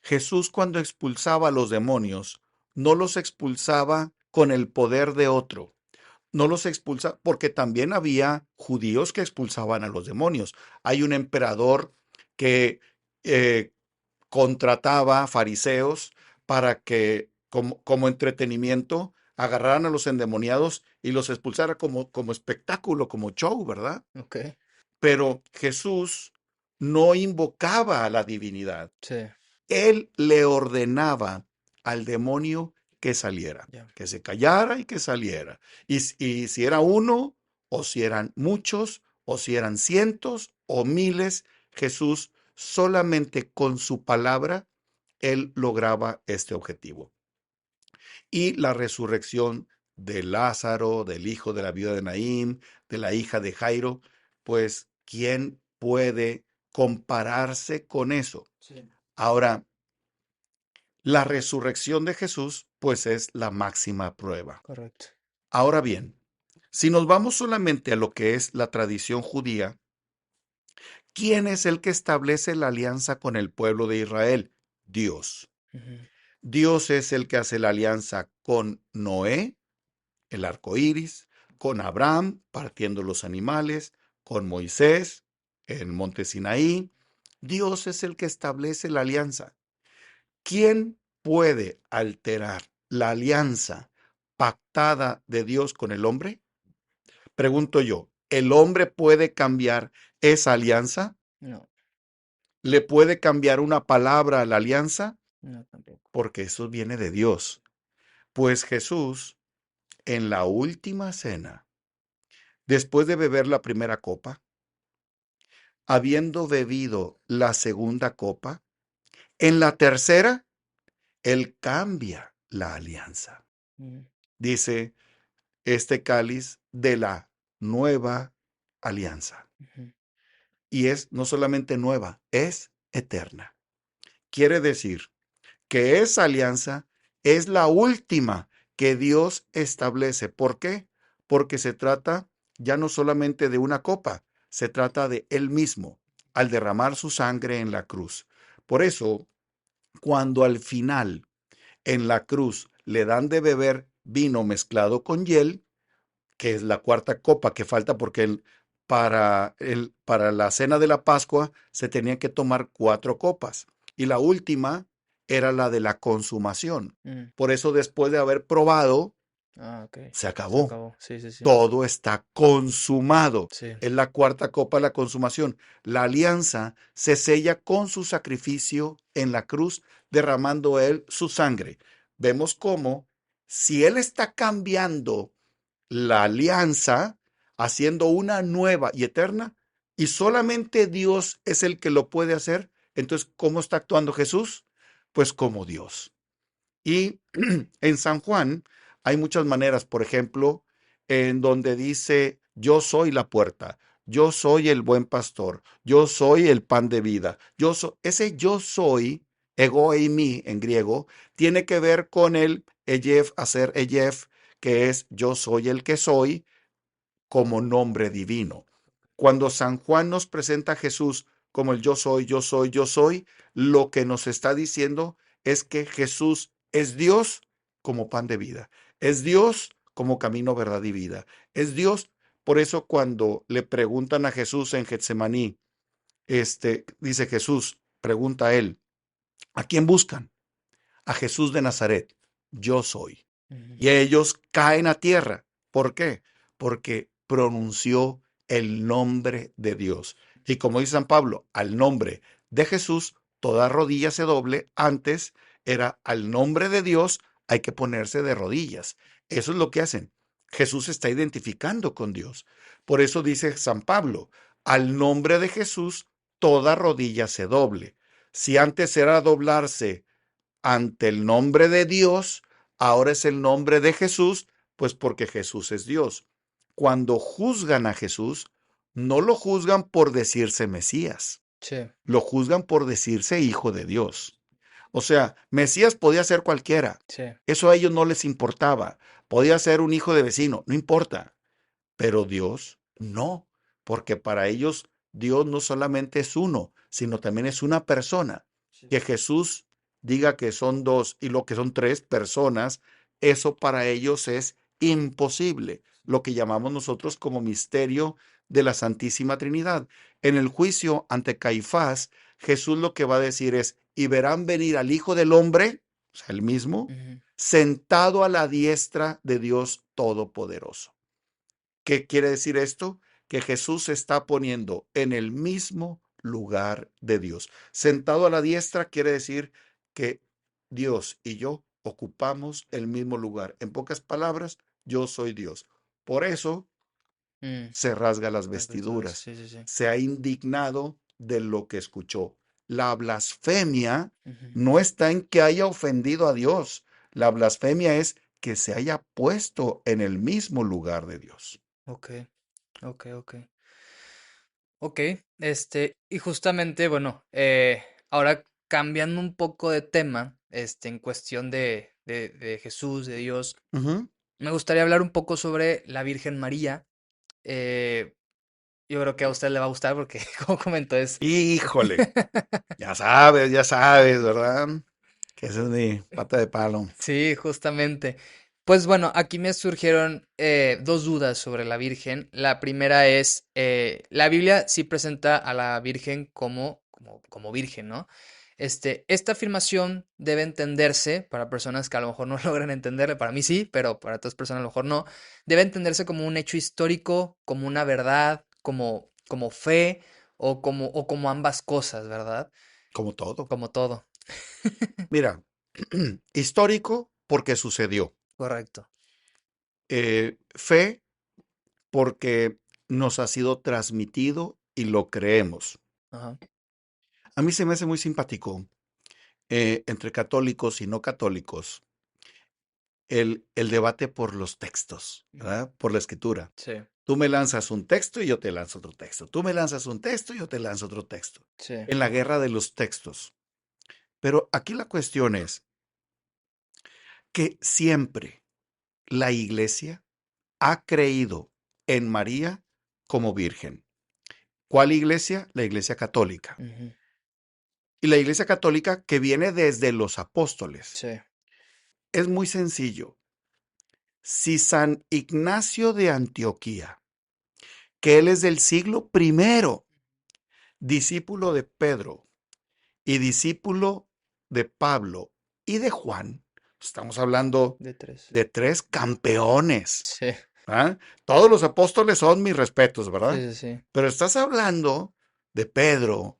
Jesús cuando expulsaba a los demonios, no los expulsaba con el poder de otro. No los expulsa porque también había judíos que expulsaban a los demonios. Hay un emperador que eh, contrataba fariseos para que, como entretenimiento, agarraran a los endemoniados y los expulsara como espectáculo, como show, ¿verdad? Ok. Pero Jesús no invocaba a la divinidad. Sí. Él le ordenaba al demonio que saliera, Ya. que se callara y que saliera. Y si era uno, o si eran muchos, o si eran cientos o miles, Jesús solamente con su palabra, él lograba este objetivo. Y la resurrección de Lázaro, del hijo de la viuda de Naín, de la hija de Jairo, pues, ¿quién puede compararse con eso? Sí. Ahora, la resurrección de Jesús, pues es la máxima prueba. Correcto. Ahora bien, si nos vamos solamente a lo que es la tradición judía, ¿quién es el que establece la alianza con el pueblo de Israel? Dios. Ujú. Dios es el que hace la alianza con Noé, el arco iris, con Abraham, partiendo los animales, con Moisés, en el monte Sinaí. Dios es el que establece la alianza. ¿Quién puede alterar la alianza pactada de Dios con el hombre? Pregunto yo, ¿el hombre puede cambiar esa alianza? No, ¿Le puede cambiar una palabra a la alianza? no tampoco. Porque eso viene de Dios. Pues Jesús, en la última cena, después de beber la primera copa, habiendo bebido la segunda copa, en la tercera, Él cambia la alianza. Mm. Dice, este cáliz de la nueva alianza. Ujú. Y es no solamente nueva, es eterna. Quiere decir que esa alianza es la última que Dios establece. ¿Por qué? Porque se trata ya no solamente de una copa, se trata de Él mismo al derramar su sangre en la cruz. Por eso, cuando al final en la cruz le dan de beber vino mezclado con hiel, que es la cuarta copa que falta porque para la cena de la Pascua se tenían que tomar 4 copas y la última era la de la consumación. Mm. Por eso después de haber probado, Ah, ok. se Se acabó. acabó. Sí, sí, sí. Todo está consumado. Sí. Es la cuarta copa de la consumación. La alianza se sella con su sacrificio en la cruz, derramando él su sangre. Vemos cómo si él está cambiando la alianza, haciendo una nueva y eterna, y solamente Dios es el que lo puede hacer. Entonces, ¿cómo está actuando Jesús? Pues como Dios. Y en San Juan hay muchas maneras, por ejemplo, en donde dice, yo soy la puerta, yo soy el buen pastor, yo soy el pan de vida. Ese yo soy, ego eimi en griego, tiene que ver con el eyef, hacer eyef, que es yo soy el que soy, como nombre divino. Cuando San Juan nos presenta a Jesús como el yo soy, yo soy, yo soy, lo que nos está diciendo es que Jesús es Dios como pan de vida, es Dios como camino, verdad y vida, es Dios. Por eso cuando le preguntan a Jesús en Getsemaní, dice Jesús, pregunta a él, ¿a quién buscan? A Jesús de Nazaret, yo soy. Ujú. Y ellos caen a tierra. ¿Por qué? Porque pronunció el nombre de Dios. Y como dice San Pablo, al nombre de Jesús, toda rodilla se doble. Antes era al nombre de Dios, hay que ponerse de rodillas. Eso es lo que hacen. Jesús se está identificando con Dios. Por eso dice San Pablo, al nombre de Jesús, toda rodilla se doble. Si antes era doblarse ante el nombre de Dios, ahora es el nombre de Jesús, pues porque Jesús es Dios. Cuando juzgan a Jesús, no lo juzgan por decirse Mesías, Sí, lo juzgan por decirse hijo de Dios. O sea, Mesías podía ser cualquiera, sí. eso a ellos no les importaba. Podía ser un hijo de vecino, no importa. pero Dios no, porque para ellos Dios no solamente es uno, sino también es una persona. Sí. Que Jesús diga que son dos y lo que son tres personas, eso para ellos es imposible, lo que llamamos nosotros como misterio de la Santísima Trinidad. En el juicio ante Caifás, Jesús lo que va a decir es, y verán venir al Hijo del Hombre, o sea, el mismo, Ujú. sentado a la diestra de Dios Todopoderoso. ¿Qué quiere decir esto? Que Jesús se está poniendo en el mismo lugar de Dios. Sentado a la diestra quiere decir que Dios y yo ocupamos el mismo lugar. En pocas palabras, yo soy Dios. Por eso Mm, se rasga las las vestiduras, vestiduras. sí, sí, sí. Se ha indignado de lo que escuchó. La blasfemia Ujú. no está en que haya ofendido a Dios. La blasfemia es que se haya puesto en el mismo lugar de Dios. Ok, ok, ok. Ok, y justamente, bueno, ahora cambiando un poco de tema, en cuestión de Jesús, de Dios, Ujú. me gustaría hablar un poco sobre la Virgen María. Eh, yo creo que a usted le va a gustar porque, como comentó, es... Híjole, ya sabes, ¿verdad? Que esa es mi pata de palo. Sí, justamente. Pues bueno, aquí me surgieron dos dudas sobre la Virgen. La primera es, la Biblia sí presenta a la Virgen como virgen, ¿no? Esta afirmación debe entenderse para personas que a lo mejor no logran entenderle, para mí sí, pero para otras personas a lo mejor no. Debe entenderse como un hecho histórico, como una verdad, como fe o como ambas cosas, ¿verdad? Como todo. Como todo. Mira, histórico porque sucedió. Correcto. Fe porque nos ha sido transmitido y lo creemos. Ajá. A mí se me hace muy simpático entre católicos y no católicos el debate por los textos, Ujú. ¿verdad? Por la escritura. Sí, Tú me lanzas un texto y yo te lanzo otro texto. Tú me lanzas un texto y yo te lanzo otro texto. sí. En la guerra de los textos. Pero aquí la cuestión es que siempre la iglesia ha creído en María como virgen. ¿Cuál iglesia? La iglesia católica. Ujú. Y la iglesia católica que viene desde los apóstoles. Sí. Es muy sencillo. Si San Ignacio de Antioquía, que él es del siglo primero, discípulo de Pedro y discípulo de Pablo y de Juan, estamos hablando De tres. de tres campeones. Sí, ¿Ah? Todos los apóstoles son mis respetos, ¿verdad? sí, sí, sí. Pero estás hablando de Pedro,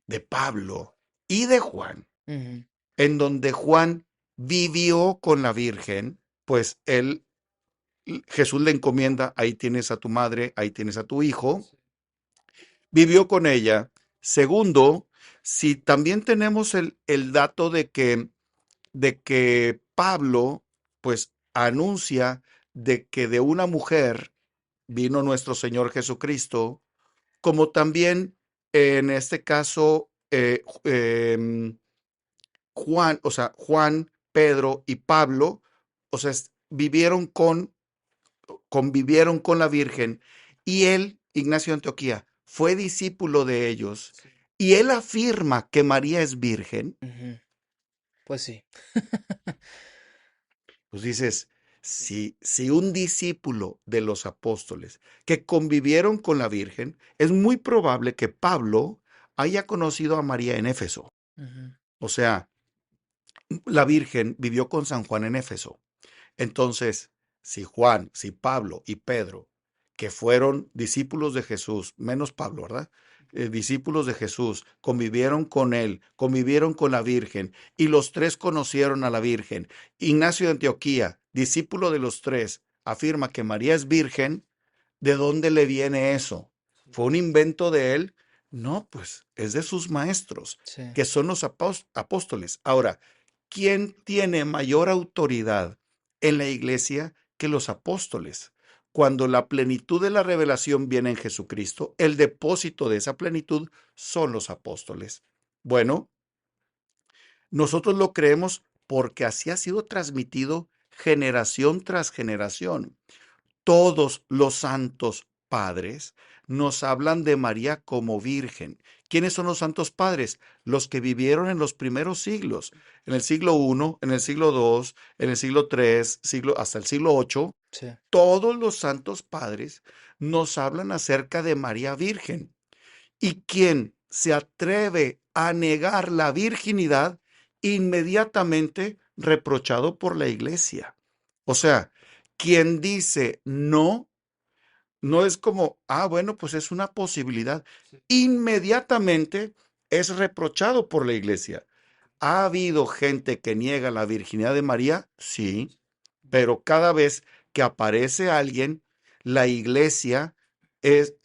de Pablo y de Juan, Ujú. en donde Juan vivió con la Virgen, pues él, Jesús le encomienda, ahí tienes a tu madre, ahí tienes a tu hijo, Sí. vivió con ella. Segundo, si también tenemos el dato de que Pablo, pues anuncia de que de una mujer vino nuestro Señor Jesucristo, como también en este caso Juan, o sea, Juan, Pedro y Pablo, o sea, convivieron con la Virgen y él, Ignacio de Antioquía, fue discípulo de ellos Sí. y él afirma que María es virgen. Ujú. Pues sí. Pues dices, Sí. si un discípulo de los apóstoles que convivieron con la Virgen, es muy probable que Pablo haya conocido a María en Éfeso. Ujú. O sea, la Virgen vivió con San Juan en Éfeso. Entonces, si Juan, si Pablo y Pedro, que fueron discípulos de Jesús, menos Pablo, ¿verdad? Discípulos de Jesús, convivieron con él, convivieron con la Virgen, y los tres conocieron a la Virgen. Ignacio de Antioquía, discípulo de los tres, afirma que María es virgen. ¿De dónde le viene eso? Sí. ¿Fue un invento de él? No, pues es de sus maestros, Sí. que son los apóstoles. Ahora, ¿quién tiene mayor autoridad en la iglesia que los apóstoles? Cuando la plenitud de la revelación viene en Jesucristo, el depósito de esa plenitud son los apóstoles. Bueno, nosotros lo creemos porque así ha sido transmitido generación tras generación. todos los santos padres nos hablan de María como virgen. ¿Quiénes son los santos padres? Los que vivieron en los primeros siglos, en el siglo I, en el siglo II, en el siglo III, hasta el siglo VIII. Sí. Todos los santos padres nos hablan acerca de María Virgen. Y quien se atreve a negar la virginidad, inmediatamente reprochado por la iglesia. O sea, quien dice no, no es como, bueno, pues es una posibilidad. Inmediatamente es reprochado por la iglesia. ¿Ha habido gente que niega la virginidad de María? Sí, pero cada vez que aparece alguien, la iglesia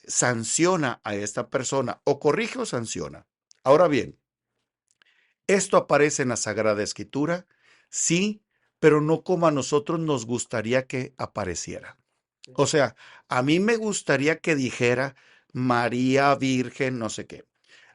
sanciona a esta persona, o corrige o sanciona. Ahora bien, ¿esto aparece en la Sagrada Escritura? Sí, pero no como a nosotros nos gustaría que apareciera. O sea, a mí me gustaría que dijera María Virgen, no sé qué.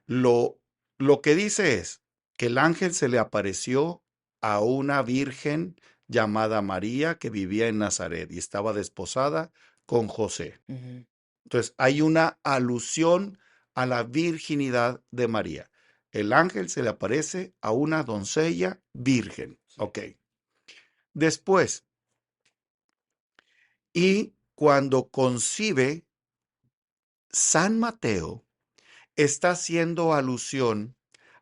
Lo, lo que dice es que el ángel se le apareció a una virgen llamada María que vivía en Nazaret y estaba desposada con José. Ujú. Entonces, hay una alusión a la virginidad de María. El ángel se le aparece a una doncella virgen. Ok. Después, y cuando concibe, San Mateo está haciendo alusión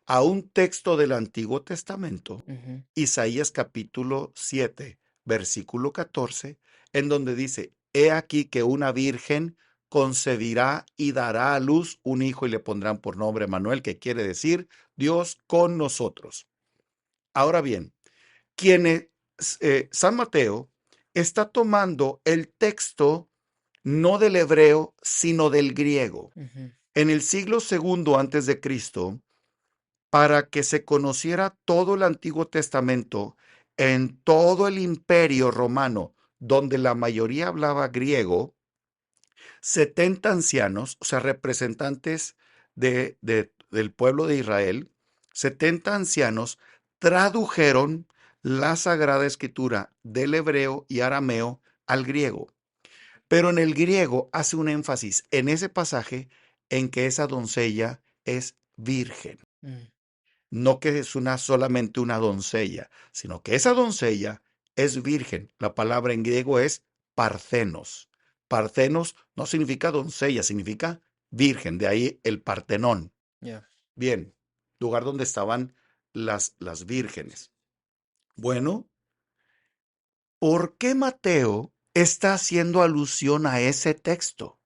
a un texto del Antiguo Testamento, Ujú. Isaías capítulo 7, versículo 14, en donde dice, he aquí que una virgen concebirá y dará a luz un hijo y le pondrán por nombre Manuel, que quiere decir Dios con nosotros. Ahora bien, San Mateo está tomando el texto no del hebreo, sino del griego. Ujú. En el siglo segundo antes de Cristo, para que se conociera todo el Antiguo Testamento en todo el imperio romano, donde la mayoría hablaba griego, 70 ancianos, o sea, representantes del pueblo de Israel, 70 ancianos tradujeron la Sagrada Escritura del hebreo y arameo al griego. Pero en el griego hace un énfasis en ese pasaje en que esa doncella es virgen. Mm. No que es solamente una doncella, sino que esa doncella es virgen. La palabra en griego es parthenos. Parthenos no significa doncella, significa virgen, de ahí el Partenón. Ya. Bien, lugar donde estaban las vírgenes. Bueno, ¿por qué Mateo está haciendo alusión a ese texto?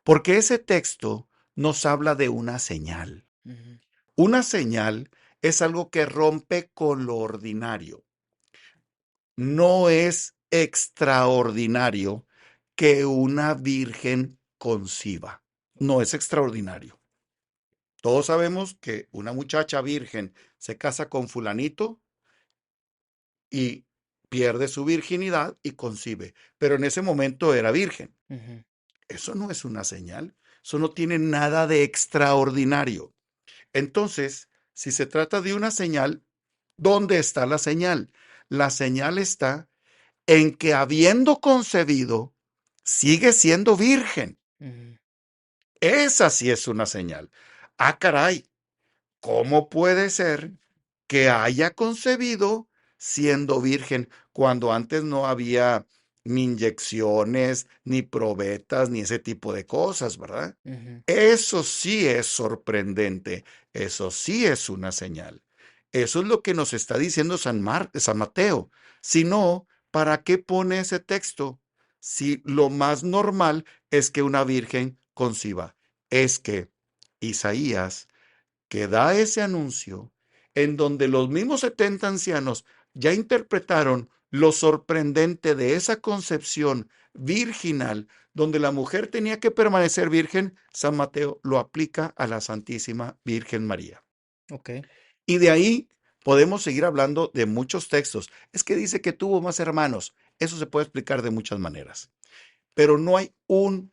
Porque ese texto nos habla de una señal. Ujú. Una señal es algo que rompe con lo ordinario. No es extraordinario que una virgen conciba. No es extraordinario. Todos sabemos que una muchacha virgen se casa con fulanito y pierde su virginidad y concibe, pero en ese momento era virgen. Ujú. Eso no es una señal. Eso no tiene nada de extraordinario. Entonces, si se trata de una señal, ¿dónde está la señal? La señal está en que habiendo concebido, sigue siendo virgen. Ujú. Esa sí es una señal. Caray, ¿cómo puede ser que haya concebido siendo virgen cuando antes no había ni inyecciones, ni probetas, ni ese tipo de cosas, ¿verdad? Ujú. Eso sí es sorprendente, eso sí es una señal. Eso es lo que nos está diciendo San Mateo. Si no, ¿para qué pone ese texto? Si lo más normal es que una virgen conciba. Es que Isaías, que da ese anuncio, en donde los mismos 70 ancianos ya interpretaron lo sorprendente de esa concepción virginal, donde la mujer tenía que permanecer virgen, San Mateo lo aplica a la Santísima Virgen María. Ok. Y de ahí podemos seguir hablando de muchos textos. Es que dice que tuvo más hermanos. Eso se puede explicar de muchas maneras. Pero no hay un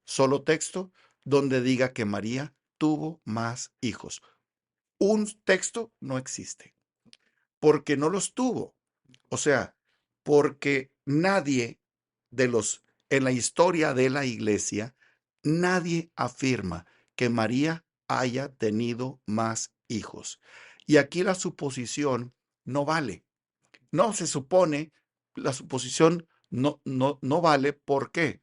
solo texto donde diga que María tuvo más hijos. Un texto no existe, porque no los tuvo. O sea, porque nadie de los en la historia de la iglesia, nadie afirma que María haya tenido más hijos. Y aquí la suposición no vale. No se supone, la suposición no vale. ¿Por qué?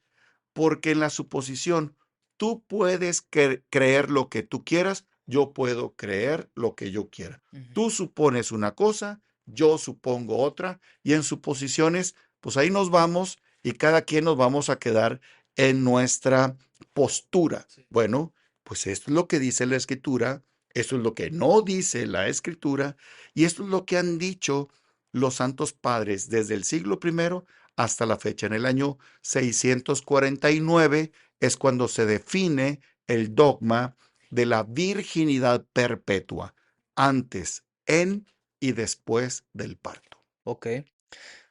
Porque en la suposición tú puedes creer lo que tú quieras, yo puedo creer lo que yo quiera. Ujú. Tú supones una cosa, yo supongo otra, y en suposiciones, pues ahí nos vamos y cada quien nos vamos a quedar en nuestra postura. Sí. Bueno, pues esto es lo que dice la escritura, esto es lo que no dice la escritura, y esto es lo que han dicho los santos padres desde el siglo primero hasta la fecha. En el año 649 es cuando se define el dogma de la virginidad perpetua, antes, en y después del parto. Ok,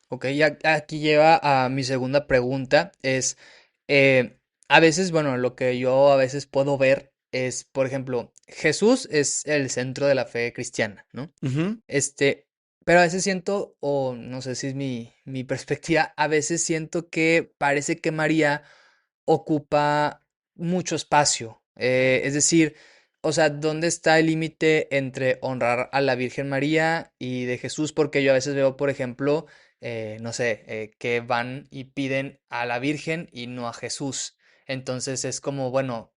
ok, ya aquí lleva a mi segunda pregunta, es, eh, a veces, bueno, lo que yo a veces puedo ver es, por ejemplo, Jesús es el centro de la fe cristiana, ¿no? Ujú. Este, pero a veces siento, o no sé si es mi perspectiva, a veces siento que parece que María ocupa mucho espacio. Es decir, o sea, ¿dónde está el límite entre honrar a la Virgen María y de Jesús? Porque yo a veces veo, por ejemplo, no sé, que van y piden a la Virgen y no a Jesús. Entonces es como, bueno,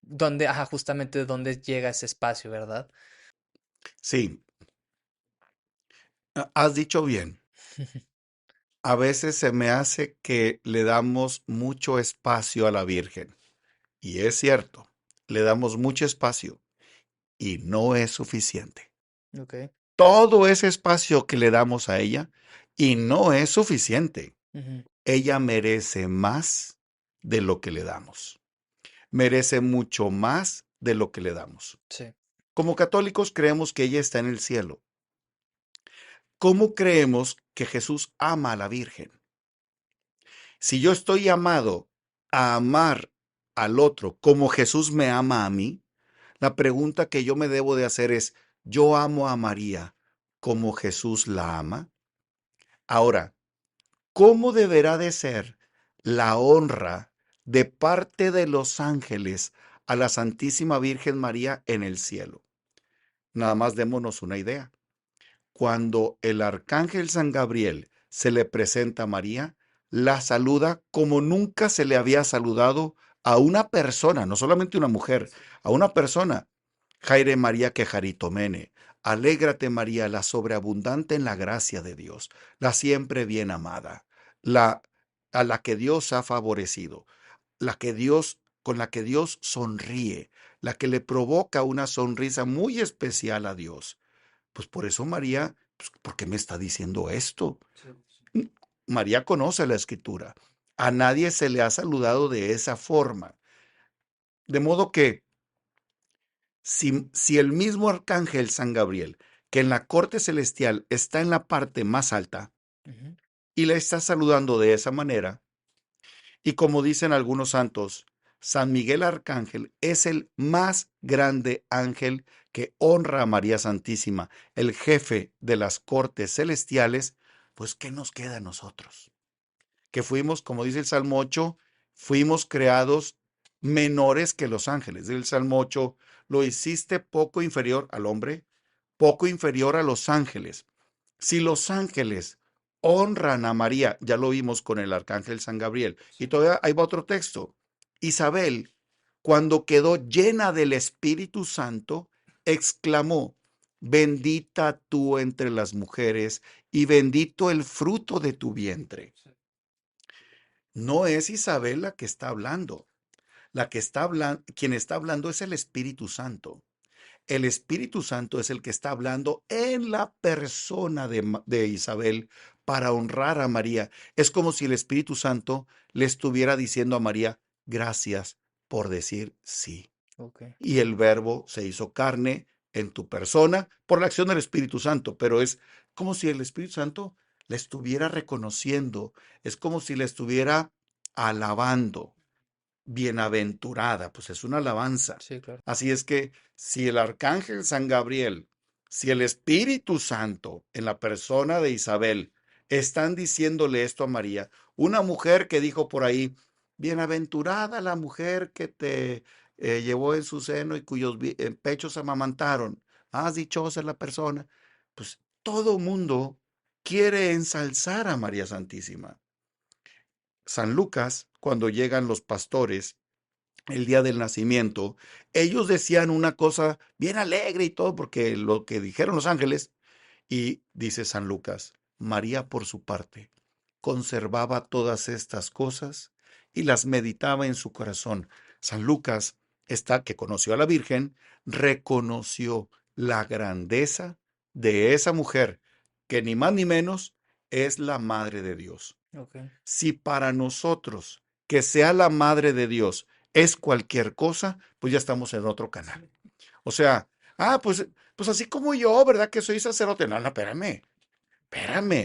¿dónde, ajá, justamente dónde llega ese espacio, ¿verdad? Sí, has dicho bien. A veces se me hace que le damos mucho espacio a la Virgen. Y es cierto, le damos mucho espacio y no es suficiente. Ok. Todo ese espacio que le damos a ella y no es suficiente. Ujú. Ella merece más de lo que le damos. Merece mucho más de lo que le damos. Sí. Como católicos creemos que ella está en el cielo. ¿Cómo creemos que Jesús ama a la Virgen? Si yo estoy llamado a amar al otro como Jesús me ama a mí, la pregunta que yo me debo de hacer es, ¿yo amo a María como Jesús la ama? Ahora, ¿cómo deberá de ser la honra de parte de los ángeles a la Santísima Virgen María en el cielo? Nada más démonos una idea. Cuando el arcángel San Gabriel se le presenta a María, la saluda como nunca se le había saludado a una persona, no solamente una mujer, a una persona. Jaire María Quejaritomene, alégrate María, la sobreabundante en la gracia de Dios, la siempre bien amada, la a la que Dios ha favorecido, la que Dios con la que Dios sonríe, la que le provoca una sonrisa muy especial a Dios. Pues por eso María, pues, ¿por qué me está diciendo esto? Sí, sí. Mm, María conoce la escritura. A nadie se le ha saludado de esa forma. De modo que si el mismo arcángel San Gabriel, que en la corte celestial está en la parte más alta, Ujú. y le está saludando de esa manera, y como dicen algunos santos, San Miguel Arcángel es el más grande ángel que honra a María Santísima, el jefe de las cortes celestiales, pues ¿qué nos queda a nosotros? Que fuimos, como dice el Salmo 8, fuimos creados menores que los ángeles. Dice el Salmo 8, lo hiciste poco inferior al hombre, poco inferior a los ángeles. Si los ángeles honran a María, ya lo vimos con el arcángel San Gabriel, y todavía ahí va otro texto. Isabel, cuando quedó llena del Espíritu Santo, exclamó, bendita tú entre las mujeres y bendito el fruto de tu vientre. No es Isabel la que está hablando. La que está hablando, quien está hablando es el Espíritu Santo. El Espíritu Santo es el que está hablando en la persona de Isabel para honrar a María. Es como si el Espíritu Santo le estuviera diciendo a María, gracias por decir sí. Ok. Y el verbo se hizo carne en tu persona por la acción del Espíritu Santo, pero es como si el Espíritu Santo le estuviera reconociendo, es como si le estuviera alabando. Bienaventurada, pues es una alabanza. Sí, claro. Así es que si el arcángel San Gabriel, si el Espíritu Santo en la persona de Isabel están diciéndole esto a María. Una mujer que dijo por ahí, bienaventurada la mujer que te llevó en su seno y cuyos pechos amamantaron. Más dichosa es la persona. Pues todo mundo quiere ensalzar a María Santísima. San Lucas, cuando llegan los pastores el día del nacimiento, ellos decían una cosa bien alegre y todo, porque lo que dijeron los ángeles, y dice San Lucas, María por su parte conservaba todas estas cosas y las meditaba en su corazón. San Lucas, que conoció a la Virgen, reconoció la grandeza de esa mujer, que ni más ni menos es la Madre de Dios. Ok. Si para nosotros que sea la Madre de Dios es cualquier cosa, pues ya estamos en otro canal. O sea, pues así como yo, ¿verdad? Que soy sacerdote. No, no, espérame.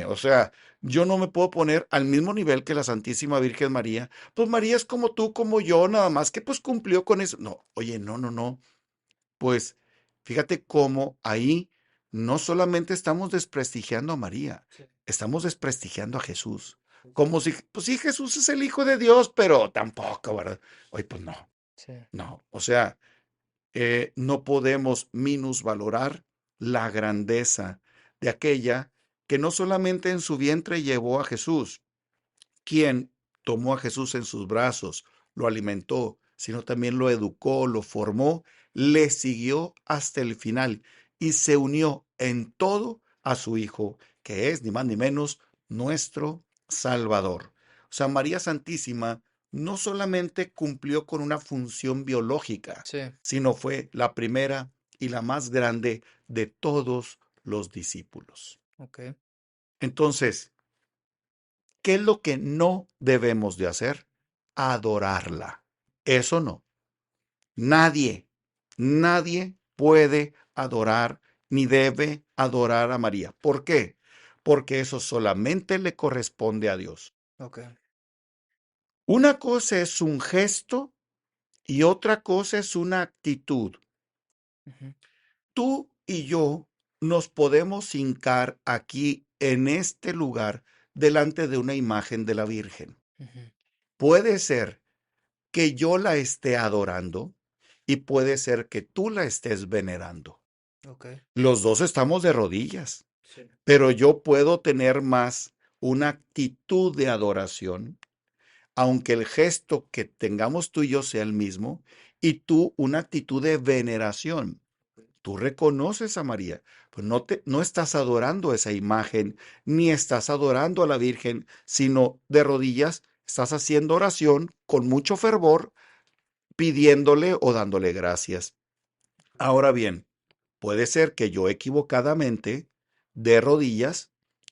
O sea, yo no me puedo poner al mismo nivel que la Santísima Virgen María. Pues María es como tú, como yo, nada más que pues cumplió con eso. No, oye, no, no, no. Pues fíjate cómo ahí no solamente estamos desprestigiando a María, Sí. estamos desprestigiando a Jesús. Como si, pues sí, Jesús es el Hijo de Dios, pero tampoco, ¿verdad? Oye, pues no, Sí. no. O sea, no podemos minusvalorar la grandeza de aquella que no solamente en su vientre llevó a Jesús, quien tomó a Jesús en sus brazos, lo alimentó, sino también lo educó, lo formó, le siguió hasta el final y se unió en todo a su Hijo, que es ni más ni menos nuestro Salvador. O sea, María Santísima no solamente cumplió con una función biológica, Sí. sino fue la primera y la más grande de todos los discípulos. Ok. Entonces, ¿qué es lo que no debemos de hacer? Adorarla. Eso no. Nadie, nadie puede adorar ni debe adorar a María. ¿Por qué? Porque eso solamente le corresponde a Dios. Ok. Una cosa es un gesto y otra cosa es una actitud. Ujú. Tú y yo nos podemos hincar aquí en este lugar delante de una imagen de la Virgen. Ujú. Puede ser que yo la esté adorando y puede ser que tú la estés venerando. Ok. Los dos estamos de rodillas, Sí. pero yo puedo tener más una actitud de adoración, aunque el gesto que tengamos tú y yo sea el mismo, y tú una actitud de veneración. Tú reconoces a María, pues no estás adorando esa imagen, ni estás adorando a la Virgen, sino de rodillas estás haciendo oración con mucho fervor pidiéndole o dándole gracias. Ahora bien, puede ser que yo equivocadamente, de rodillas,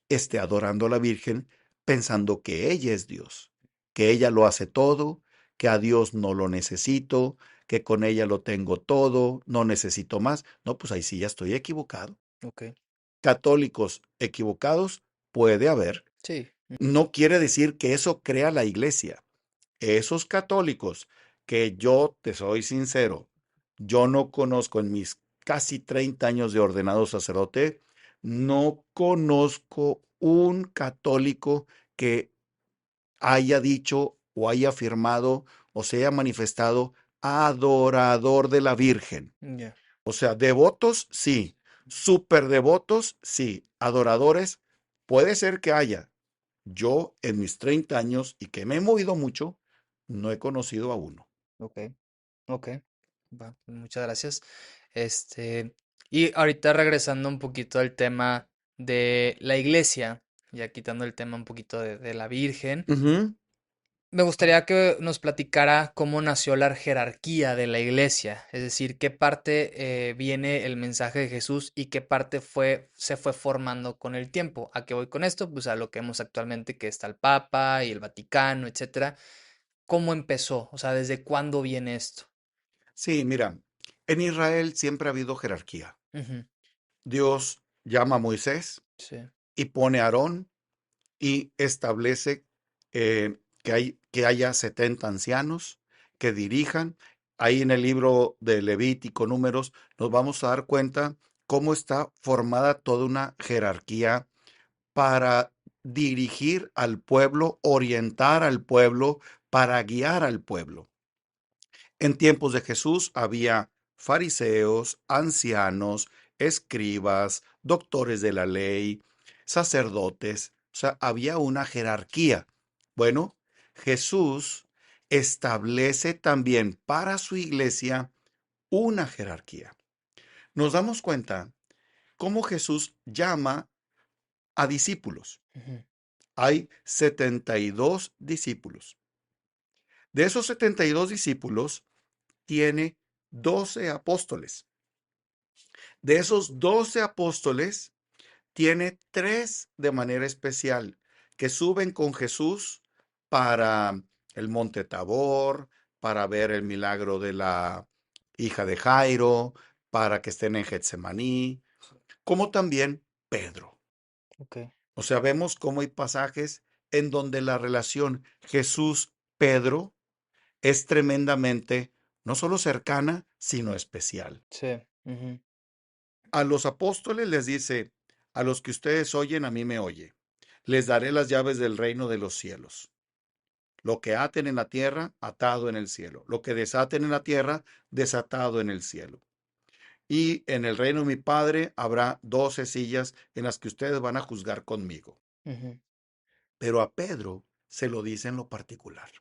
esté adorando a la Virgen pensando que ella es Dios, que ella lo hace todo, que a Dios no lo necesito, que con ella lo tengo todo, no necesito más. No, pues ahí sí ya estoy equivocado. Ok. Católicos equivocados puede haber. Sí. No quiere decir que eso crea la iglesia. Esos católicos que yo te soy sincero, yo no conozco en mis casi 30 años de ordenado sacerdote, no conozco un católico que haya dicho o haya afirmado o se haya manifestado adorador de la Virgen. Ya. O sea, devotos, sí. Súper devotos, sí. Adoradores, puede ser que haya. Yo, en mis 30 años y que me he movido mucho, no he conocido a uno. Ok. Ok. Va, pues muchas gracias. Y ahorita regresando un poquito al tema de la iglesia, ya quitando el tema un poquito de la Virgen. Ujú. Me gustaría que nos platicara cómo nació la jerarquía de la iglesia, es decir, qué parte viene el mensaje de Jesús y qué parte se fue formando con el tiempo. ¿A qué voy con esto? Pues a lo que vemos actualmente, que está el Papa y el Vaticano, etcétera. ¿Cómo empezó? O sea, ¿desde cuándo viene esto? Sí, mira, en Israel siempre ha habido jerarquía. Ujú. Dios llama a Moisés Sí. y pone a Aarón y establece que haya 70 ancianos que dirijan. Ahí en el libro de Levítico, Números, nos vamos a dar cuenta cómo está formada toda una jerarquía para dirigir al pueblo, orientar al pueblo, para guiar al pueblo. En tiempos de Jesús había fariseos, ancianos, escribas, doctores de la ley, sacerdotes, o sea, había una jerarquía. Bueno, Jesús establece también para su iglesia una jerarquía. Nos damos cuenta cómo Jesús llama a discípulos. Ujú. Hay 72 discípulos. De esos 72 discípulos, tiene 12 apóstoles. De esos 12 apóstoles, tiene 3 de manera especial que suben con Jesús para el monte Tabor, para ver el milagro de la hija de Jairo, para que estén en Getsemaní, como también Pedro. Ok. O sea, vemos cómo hay pasajes en donde la relación Jesús-Pedro es tremendamente no solo cercana, sino especial. Sí. Ujú. A los apóstoles les dice, a los que ustedes oyen, a mí me oye. Les daré las llaves del reino de los cielos. Lo que aten en la tierra, atado en el cielo. Lo que desaten en la tierra, desatado en el cielo. Y en el reino de mi Padre habrá 12 sillas en las que ustedes van a juzgar conmigo. Ujú. Pero a Pedro se lo dice en lo particular.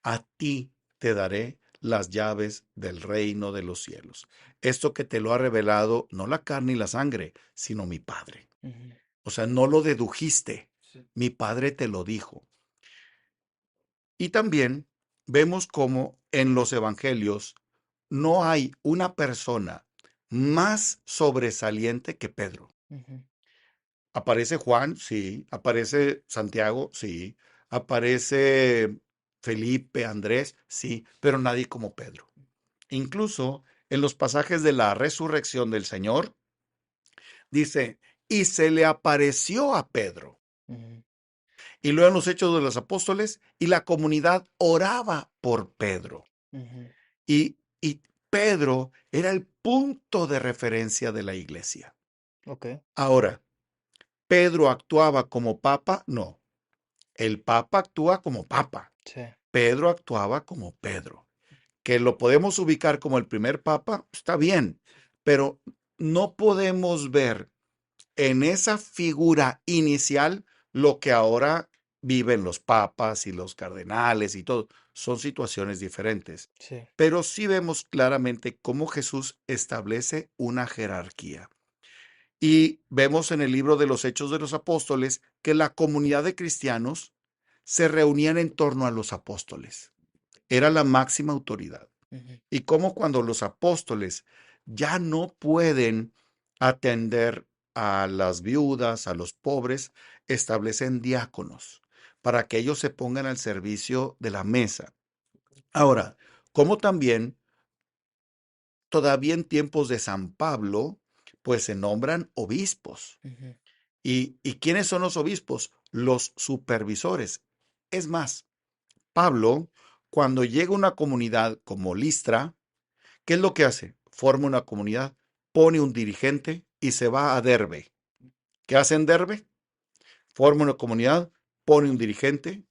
A ti te daré las llaves del reino de los cielos. Esto que te lo ha revelado no la carne y la sangre, sino mi Padre. Ujú. O sea, no lo dedujiste, Sí. mi Padre te lo dijo. Y también vemos cómo en los evangelios no hay una persona más sobresaliente que Pedro. Ujú. Aparece Juan, sí. Aparece Santiago, sí. Aparece Felipe, Andrés, sí. Pero nadie como Pedro. Incluso en los pasajes de la resurrección del Señor, dice, y se le apareció a Pedro. Ujú. Y luego en los Hechos de los Apóstoles, y la comunidad oraba por Pedro. Ujú. Y Pedro era el punto de referencia de la iglesia. Ok. Ahora, ¿Pedro actuaba como papa? No. El papa actúa como papa. Sí. Pedro actuaba como Pedro. Que lo podemos ubicar como el primer papa, está bien, pero no podemos ver en esa figura inicial lo que ahora viven los papas y los cardenales y todo. Son situaciones diferentes. Sí. Pero sí vemos claramente cómo Jesús establece una jerarquía. Y vemos en el libro de los Hechos de los Apóstoles que la comunidad de cristianos se reunían en torno a los apóstoles. Era la máxima autoridad. Ujú. Y cómo cuando los apóstoles ya no pueden atender a las viudas, a los pobres, establecen diáconos para que ellos se pongan al servicio de la mesa. Ahora, como también todavía en tiempos de San Pablo, pues se nombran obispos. Ujú. ¿Y quiénes son los obispos? Los supervisores. Es más, Pablo, cuando llega a una comunidad como Listra, ¿qué es lo que hace? Forma una comunidad, pone un dirigente y se va a Derbe. ¿Qué hace en Derbe? Forma una comunidad, pone un dirigente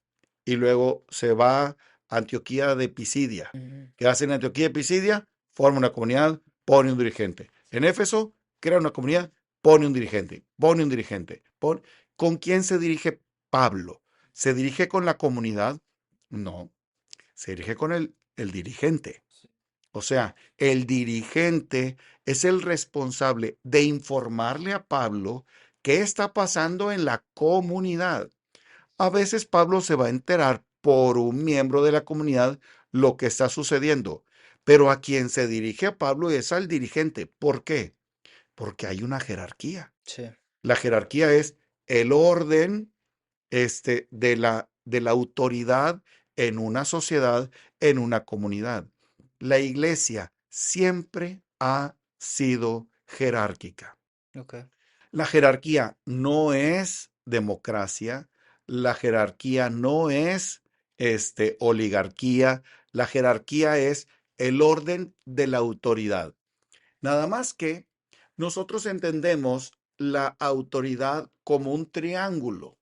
y luego se va a Antioquía de Pisidia. Ujú. ¿Qué hace en Antioquía de Pisidia? Forma una comunidad, pone un dirigente. En Éfeso, crea una comunidad, pone un dirigente, pone un dirigente. ¿Con quién se dirige Pablo? ¿Se dirige con la comunidad? No, se dirige con el dirigente. O sea, el dirigente es el responsable de informarle a Pablo qué está pasando en la comunidad. A veces Pablo se va a enterar por un miembro de la comunidad lo que está sucediendo, pero a quien se dirige a Pablo es al dirigente. ¿Por qué? Porque hay una jerarquía. Sí. La jerarquía es el orden de la autoridad en una sociedad, en una comunidad. La iglesia siempre ha sido jerárquica. Ok. La jerarquía no es democracia, la jerarquía no es oligarquía, la jerarquía es el orden de la autoridad. Nada más que nosotros entendemos la autoridad como un triángulo,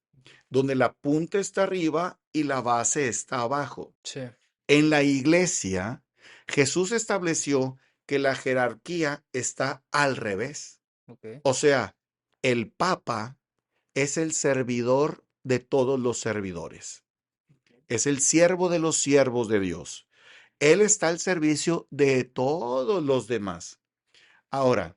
donde la punta está arriba y la base está abajo. Sí, En la iglesia, Jesús estableció que la jerarquía está al revés. ok. O sea, el Papa es el servidor de todos los servidores. Es el siervo de los siervos de Dios. Él está al servicio de todos los demás. Ahora,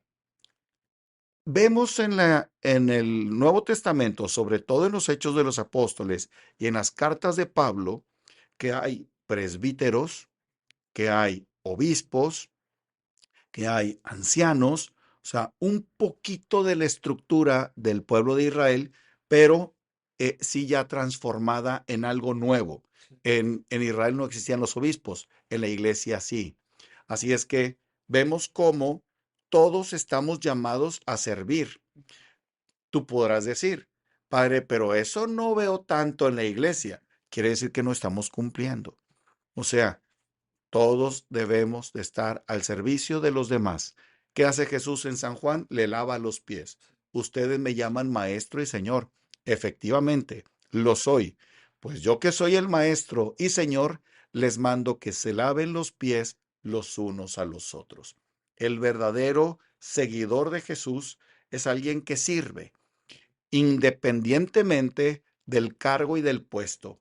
vemos en el Nuevo Testamento, sobre todo en los Hechos de los Apóstoles y en las cartas de Pablo, que hay presbíteros, que hay obispos, que hay ancianos, o sea, un poquito de la estructura del pueblo de Israel, pero sí ya transformada en algo nuevo. En Israel no existían los obispos, en la iglesia sí. Así es que vemos cómo todos estamos llamados a servir. Tú podrás decir, padre, pero eso no veo tanto en la iglesia. Quiere decir que no estamos cumpliendo. O sea, todos debemos de estar al servicio de los demás. ¿Qué hace Jesús en San Juan? Le lava los pies. Ustedes me llaman maestro y señor. Efectivamente, lo soy. Pues yo que soy el maestro y señor, les mando que se laven los pies los unos a los otros. El verdadero seguidor de Jesús es alguien que sirve, independientemente del cargo y del puesto.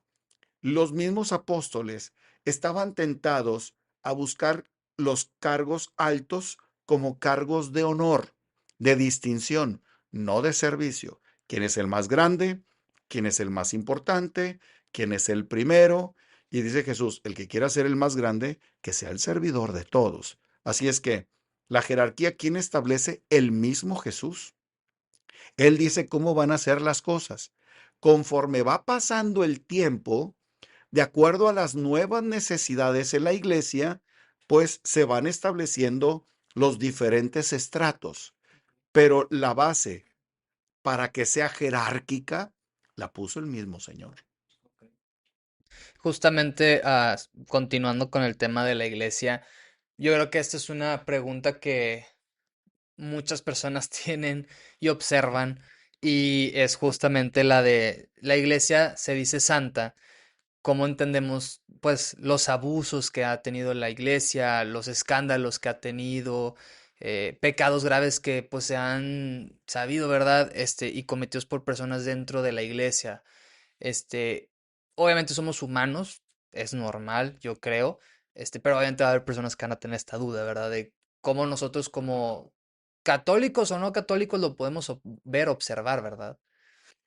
Los mismos apóstoles estaban tentados a buscar los cargos altos como cargos de honor, de distinción, no de servicio. ¿Quién es el más grande? ¿Quién es el más importante? ¿Quién es el primero? Y dice Jesús, el que quiera ser el más grande, que sea el servidor de todos. Así es que la jerarquía, ¿quién establece? El mismo Jesús. Él dice cómo van a ser las cosas. Conforme va pasando el tiempo, de acuerdo a las nuevas necesidades en la iglesia, pues se van estableciendo los diferentes estratos. Pero la base para que sea jerárquica la puso el mismo Señor. Justamente continuando con el tema de la iglesia, yo creo que esta es una pregunta que muchas personas tienen y observan, y es justamente la de la iglesia se dice santa. ¿Cómo entendemos, pues, los abusos que ha tenido la iglesia, los escándalos que ha tenido, pecados graves que, pues, se han sabido, ¿verdad? Y cometidos por personas dentro de la iglesia? Este, obviamente somos humanos, es normal, yo creo, pero obviamente va a haber personas que van a tener esta duda, ¿verdad? De cómo nosotros como católicos o no católicos lo podemos ver, observar, ¿verdad?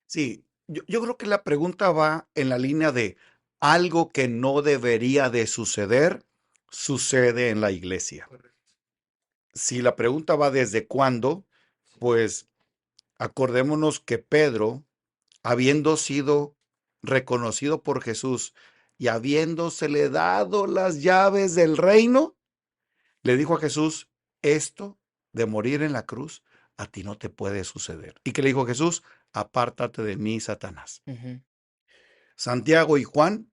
Sí, yo creo que la pregunta va en la línea de algo que no debería de suceder, sucede en la iglesia. Si la pregunta va desde cuándo, pues acordémonos que Pedro, habiendo sido reconocido por Jesús y habiéndosele dado las llaves del reino, le dijo a Jesús, esto de morir en la cruz, a ti no te puede suceder. ¿Y qué le dijo Jesús? Apártate de mí, Satanás. Ujú, Santiago y Juan,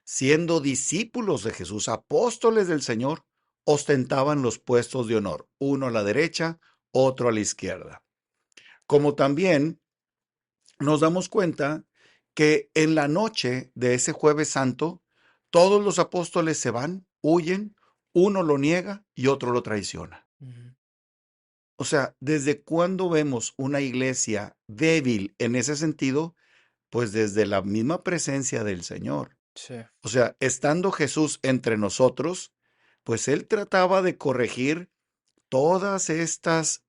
siendo discípulos de Jesús, apóstoles del Señor, ostentaban los puestos de honor, uno a la derecha, otro a la izquierda. Como también nos damos cuenta que en la noche de ese jueves santo, todos los apóstoles se van, huyen, uno lo niega y otro lo traiciona. ujú. O sea, ¿desde cuándo vemos una iglesia débil en ese sentido? Pues desde la misma presencia del Señor. Sí. O sea, estando Jesús entre nosotros, pues él trataba de corregir todas estas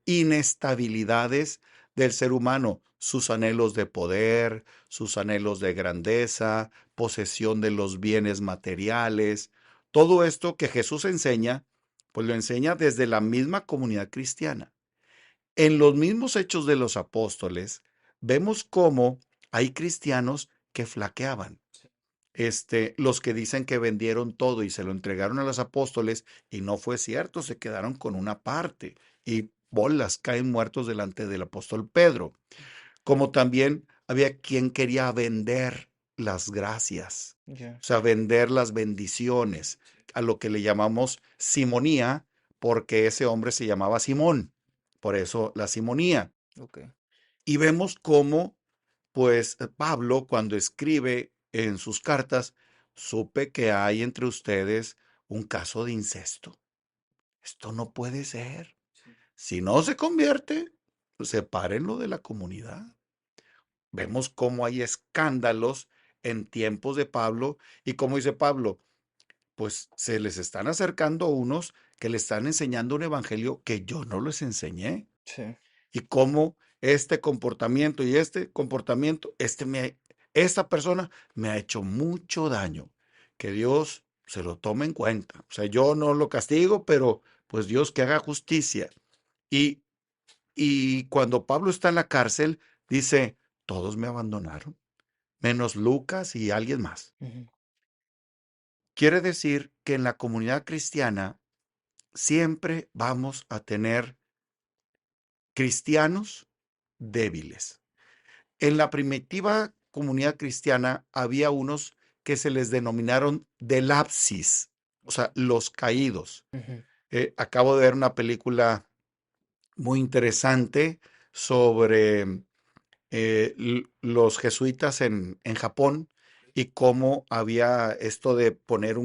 inestabilidades del ser humano, sus anhelos de poder, sus anhelos de grandeza, posesión de los bienes materiales, todo esto que Jesús enseña, pues lo enseña desde la misma comunidad cristiana. En los mismos hechos de los apóstoles, vemos cómo hay cristianos que flaqueaban, los que dicen que vendieron todo y se lo entregaron a los apóstoles y no fue cierto, se quedaron con una parte y bolas caen muertos delante del apóstol Pedro. Como también había quien quería vender las gracias, Ya. o sea, vender las bendiciones, a lo que le llamamos simonía, porque ese hombre se llamaba Simón, por eso la simonía. Ok. Y vemos cómo, pues, Pablo, cuando escribe en sus cartas, supe que hay entre ustedes un caso de incesto. Esto no puede ser. Sí. Si no se convierte, sepárenlo de la comunidad. Vemos cómo hay escándalos en tiempos de Pablo y como dice Pablo, pues se les están acercando unos que le están enseñando un evangelio que yo no les enseñé. Sí. Y cómo este comportamiento y este comportamiento, esta persona me ha hecho mucho daño. Que Dios se lo tome en cuenta. O sea, yo no lo castigo, pero pues Dios que haga justicia. Y, y cuando Pablo está en la cárcel, dice, todos me abandonaron, menos Lucas y alguien más. Ujú. Quiere decir que en la comunidad cristiana siempre vamos a tener cristianos débiles. En la primitiva comunidad cristiana había unos que se les denominaron del lapsis, o sea, los caídos. Ujú. Acabo de ver una película muy interesante sobre los jesuitas en Japón y cómo había esto de poner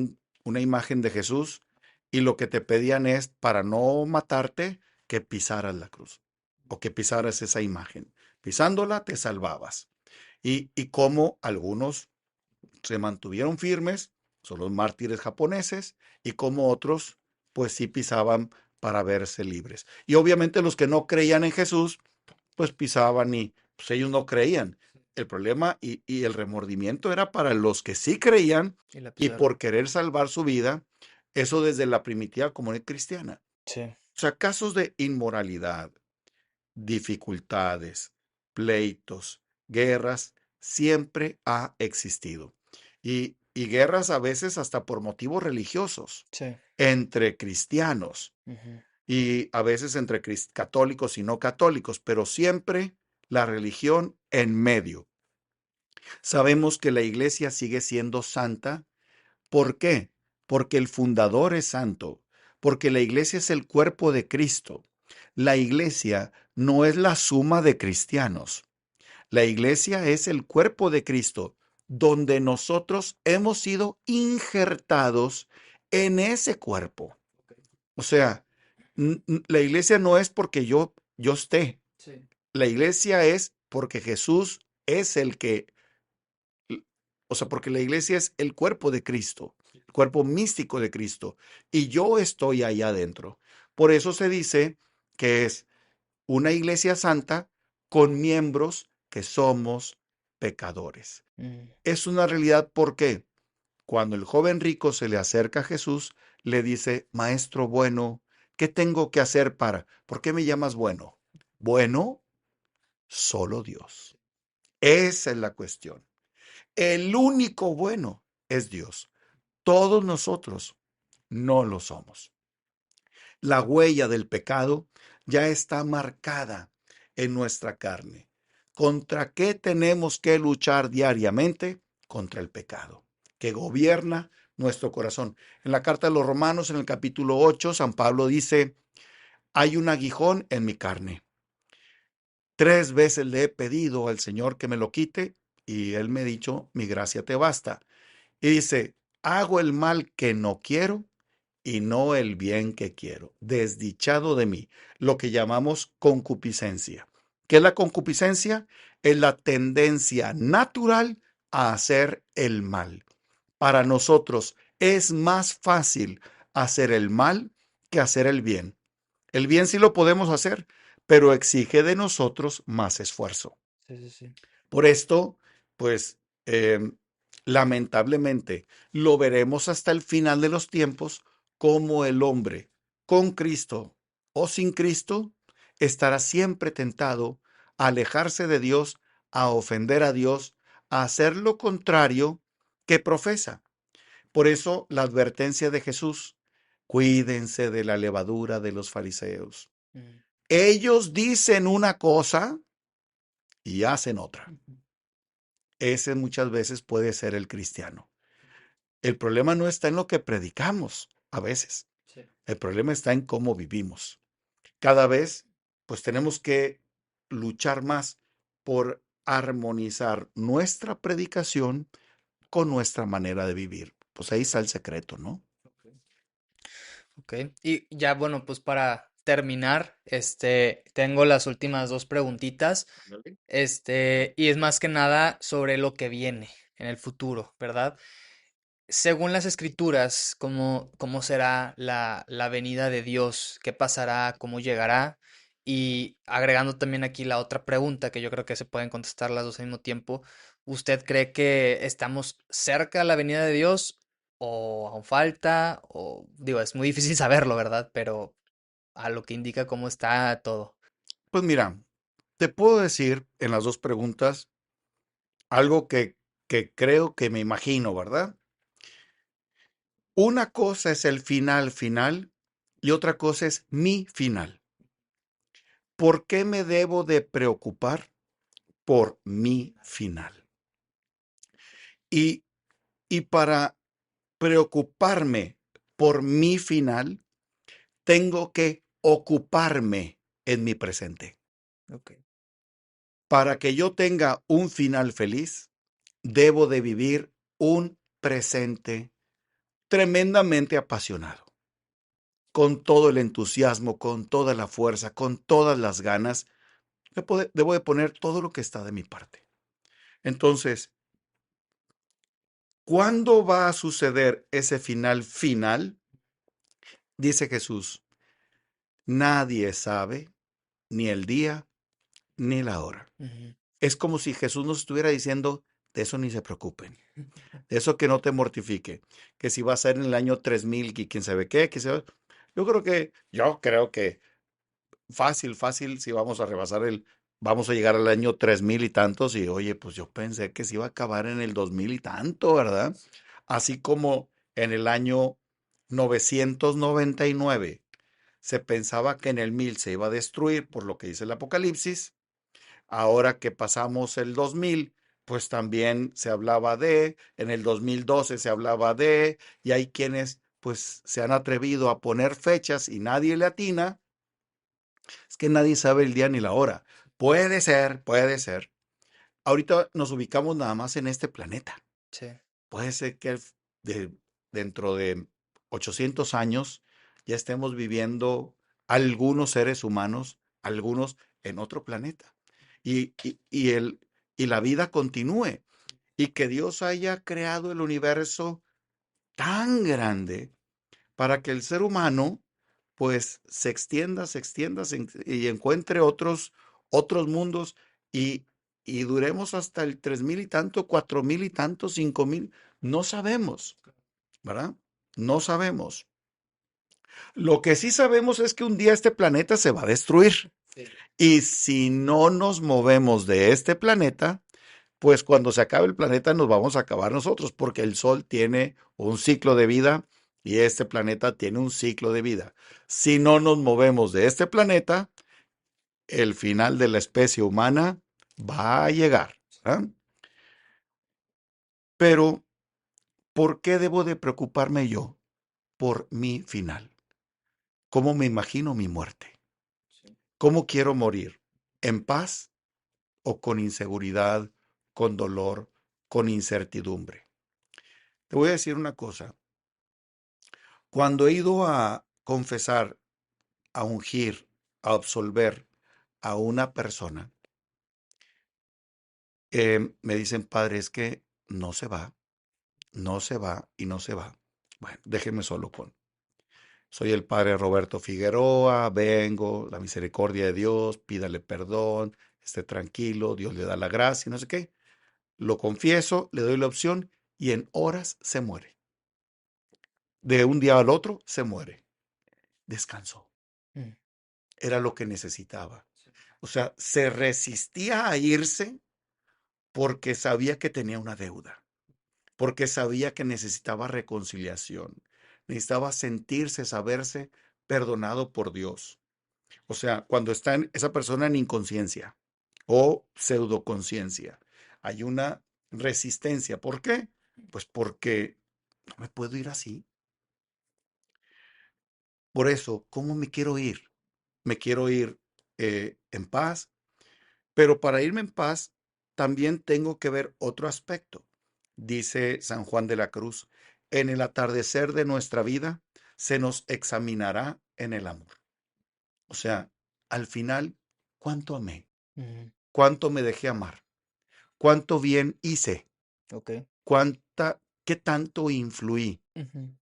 una imagen de Jesús y lo que te pedían es para no matarte que pisaras la cruz o que pisaras esa imagen. Pisándola te salvabas. Y cómo algunos se mantuvieron firmes, son los mártires japoneses, y cómo otros pues sí pisaban para verse libres. Y obviamente los que no creían en Jesús, pues pisaban y pues ellos no creían. El problema y el remordimiento era para los que sí creían Y la y pisaron. por querer salvar su vida, eso desde la primitiva comunidad cristiana. Sí. O sea, casos de inmoralidad, dificultades, pleitos, guerras, siempre ha existido. Y guerras a veces hasta por motivos religiosos, Sí. entre cristianos Ujú. y a veces entre católicos y no católicos, pero siempre la religión en medio. Sabemos que la iglesia sigue siendo santa. ¿Por qué? Porque el fundador es santo, porque la iglesia es el cuerpo de Cristo. La iglesia no es la suma de cristianos. La iglesia es el cuerpo de Cristo, donde nosotros hemos sido injertados en ese cuerpo. O sea, la iglesia no es porque yo esté. Sí. La iglesia es porque Jesús es el que, o sea, porque la iglesia es el cuerpo de Cristo, el cuerpo místico de Cristo, y yo estoy ahí adentro. Por eso se dice que es una iglesia santa con miembros que somos pecadores. Mm. Es una realidad porque cuando el joven rico se le acerca a Jesús, le dice, Maestro bueno, ¿qué tengo que hacer para? ¿Por qué me llamas bueno? Bueno, solo Dios. Esa es la cuestión. El único bueno es Dios. Todos nosotros no lo somos. La huella del pecado ya está marcada en nuestra carne. ¿Contra qué tenemos que luchar diariamente? Contra el pecado, que gobierna nuestro corazón. En la carta de los Romanos, en el capítulo 8, San Pablo dice, hay un aguijón en mi carne. 3 veces le he pedido al Señor que me lo quite y Él me ha dicho, mi gracia te basta. Y dice, hago el mal que no quiero y no el bien que quiero. Desdichado de mí, lo que llamamos concupiscencia. ¿Qué es la concupiscencia? Es la tendencia natural a hacer el mal. Para nosotros es más fácil hacer el mal que hacer el bien. El bien sí lo podemos hacer, pero exige de nosotros más esfuerzo. Sí, sí, sí. Por esto, pues, lamentablemente, lo veremos hasta el final de los tiempos como el hombre, con Cristo o sin Cristo, estará siempre tentado a alejarse de Dios, a ofender a Dios, a hacer lo contrario que profesa. Por eso la advertencia de Jesús, cuídense de la levadura de los fariseos. Mm. Ellos dicen una cosa y hacen otra. Ujú. Ese muchas veces puede ser el cristiano. El problema no está en lo que predicamos a veces. Sí. El problema está en cómo vivimos. Cada vez, pues tenemos que luchar más por armonizar nuestra predicación con nuestra manera de vivir. Pues ahí está el secreto, ¿no? Ok. Y ya, bueno, pues para terminar, tengo las últimas dos preguntitas. Ándale. Y es más que nada sobre lo que viene en el futuro, ¿verdad? Según las escrituras, ¿cómo será la venida de Dios? ¿Qué pasará? ¿Cómo llegará? Y agregando también aquí la otra pregunta, que yo creo que se pueden contestar las dos al mismo tiempo. ¿Usted cree que estamos cerca de la venida de Dios o aún falta? O digo, es muy difícil saberlo, ¿verdad? Pero a lo que indica cómo está todo. Pues mira, te puedo decir en las dos preguntas algo que creo que me imagino, ¿verdad? Una cosa es el final final y otra cosa es mi final. ¿Por qué me debo de preocupar por mi final? Y, y para preocuparme por mi final, tengo que ocuparme en mi presente. Ok. Para que yo tenga un final feliz, debo de vivir un presente tremendamente apasionado, con todo el entusiasmo, con toda la fuerza, con todas las ganas. Debo de poner todo lo que está de mi parte. Entonces, ¿cuándo va a suceder ese final final? Dice Jesús, nadie sabe ni el día ni la hora. Ujú. Es como si Jesús nos estuviera diciendo, de eso ni se preocupen, de eso que no te mortifique, que si va a ser en el año 3000 y quién sabe qué, que se... Yo creo que fácil, fácil, si vamos a rebasar vamos a llegar al año 3000 y tantos y oye, pues yo pensé que se iba a acabar en el 2000 y tanto, ¿verdad? Así como en el año 999 se pensaba que en el 1000 se iba a destruir por lo que dice el Apocalipsis. Ahora que pasamos el 2000, pues también se hablaba en el 2012 se hablaba y hay quienes pues se han atrevido a poner fechas y nadie le atina. Es que nadie sabe el día ni la hora. Puede ser, puede ser. Ahorita nos ubicamos nada más en este planeta. Sí. Puede ser que de- dentro de 800 años ya estemos viviendo algunos seres humanos, algunos en otro planeta. Y, y, y el, y la vida continúe. Y que Dios haya creado el universo tan grande para que el ser humano pues se extienda y encuentre otros mundos y, y duremos hasta el 3000 y tanto, 4000 y tanto, 5000, no sabemos, ¿verdad? No sabemos. Lo que sí sabemos es que un día este planeta se va a destruir. Sí. Y si no nos movemos de este planeta, pues cuando se acabe el planeta nos vamos a acabar nosotros, porque el Sol tiene un ciclo de vida y este planeta tiene un ciclo de vida. Si no nos movemos de este planeta, el final de la especie humana va a llegar. ¿Ah? Pero, ¿por qué debo de preocuparme yo por mi final? ¿Cómo me imagino mi muerte? Sí. ¿Cómo quiero morir? ¿En paz o con inseguridad, con dolor, con incertidumbre? Te voy a decir una cosa. Cuando he ido a confesar, a ungir, a absolver a una persona, me dicen, padre, es que no se va, no se va y no se va. Bueno, déjenme solo con. Soy el padre Roberto Figueroa, vengo, la misericordia de Dios, pídale perdón, esté tranquilo, Dios le da la gracia, no sé qué. Lo confieso, le doy la opción y en horas se muere. De un día al otro se muere. Descansó. Mm. Era lo que necesitaba. O sea, se resistía a irse porque sabía que tenía una deuda, porque sabía que necesitaba reconciliación, necesitaba sentirse, saberse perdonado por Dios. O sea, cuando está esa persona en inconsciencia o pseudoconciencia, hay una resistencia. ¿Por qué? Pues porque no me puedo ir así. Por eso, ¿cómo me quiero ir? Me quiero ir en paz, Pero para irme en paz, también tengo que ver otro aspecto. Dice San Juan de la Cruz, en el atardecer de nuestra vida se nos examinará en el amor. O sea, al final, ¿cuánto amé? Ujú. ¿Cuánto me dejé amar? ¿Cuánto bien hice? Ok. ¿Qué tanto influí? Ujú.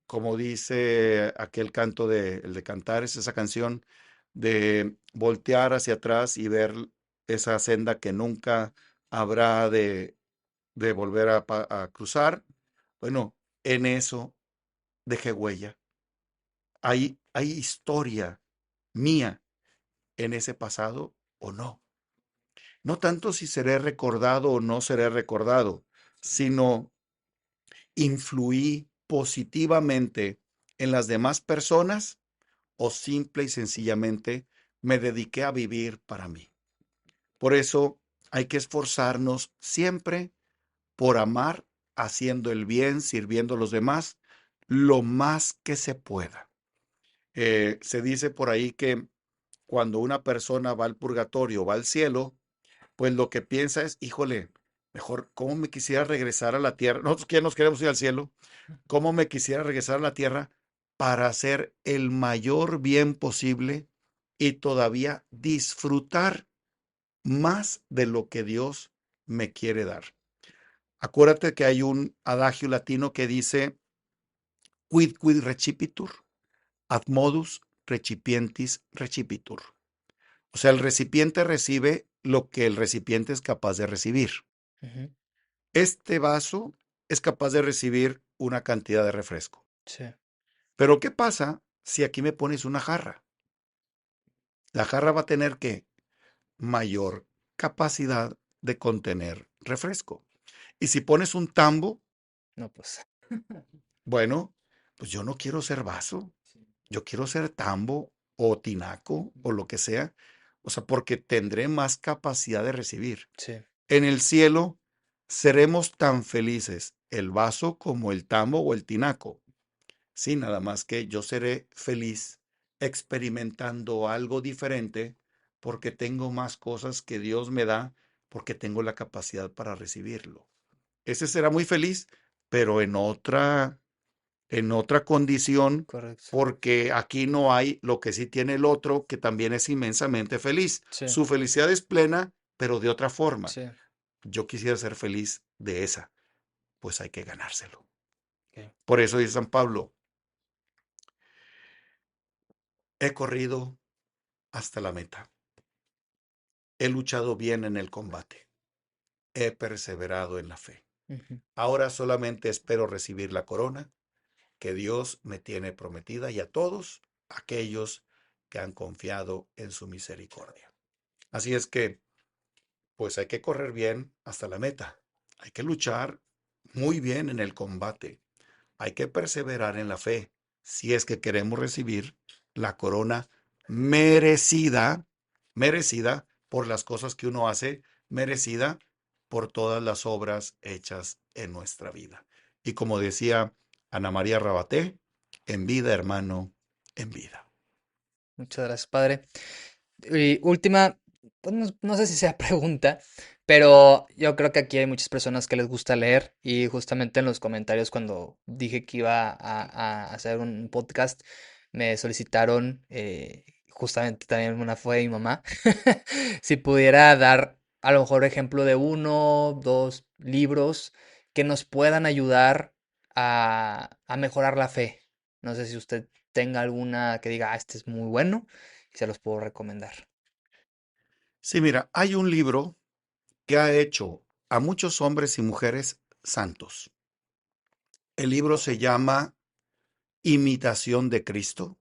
Como dice aquel canto el de Cantares, esa canción de voltear hacia atrás y ver esa senda que nunca habrá de volver a cruzar. Bueno, en eso dejé huella. Hay historia mía en ese pasado o no. No tanto si seré recordado o no seré recordado, sino influí positivamente en las demás personas o simple y sencillamente me dediqué a vivir para mí. Por eso hay que esforzarnos siempre por amar, haciendo el bien, sirviendo a los demás, lo más que se pueda. Se dice por ahí que cuando una persona va al purgatorio o va al cielo, pues lo que piensa es, híjole, mejor, ¿cómo me quisiera regresar a la tierra? Nosotros que ya nos queremos ir al cielo, ¿cómo me quisiera regresar a la tierra para hacer el mayor bien posible y todavía disfrutar más de lo que Dios me quiere dar? Acuérdate que hay un adagio latino que dice, quid recipitur, ad modus recipientis recipitur. O sea, el recipiente recibe lo que el recipiente es capaz de recibir. Ujú. Este vaso es capaz de recibir una cantidad de refresco. Sí. Pero ¿qué pasa si aquí me pones una jarra? La jarra va a tener que mayor capacidad de contener refresco. Y si pones un tambo, No, pues. bueno, pues yo no quiero ser vaso, yo quiero ser tambo o tinaco o lo que sea, o sea, porque tendré más capacidad de recibir. Sí. En el cielo seremos tan felices el vaso como el tambo o el tinaco. Sí, nada más que yo seré feliz experimentando algo diferente porque tengo más cosas que Dios me da, porque tengo la capacidad para recibirlo. Ese será muy feliz, pero en otra condición, Correcto. porque aquí no hay lo que sí tiene el otro, que también es inmensamente feliz. Sí. Su felicidad es plena, pero de otra forma. Sí. Yo quisiera ser feliz de esa, pues hay que ganárselo. Ok. Por eso dice San Pablo, he corrido hasta la meta. He luchado bien en el combate. He perseverado en la fe. Ujú. Ahora solamente espero recibir la corona que Dios me tiene prometida y a todos aquellos que han confiado en su misericordia. Así es que, pues hay que correr bien hasta la meta. Hay que luchar muy bien en el combate. Hay que perseverar en la fe si es que queremos recibir la corona merecida, merecida por las cosas que uno hace, merecida por todas las obras hechas en nuestra vida. Y como decía Ana María Rabaté, en vida, hermano, en vida. Muchas gracias, padre. Y última, pues no sé si sea pregunta, pero yo creo que aquí hay muchas personas que les gusta leer y justamente en los comentarios cuando dije que iba a hacer un podcast, me solicitaron, justamente también una fue mi mamá, si pudiera dar a lo mejor ejemplo de uno, dos libros que nos puedan ayudar a mejorar la fe. No sé si usted tenga alguna que diga, este es muy bueno y se los puedo recomendar. Sí, mira, hay un libro que ha hecho a muchos hombres y mujeres santos. El libro se llama Imitación de Cristo,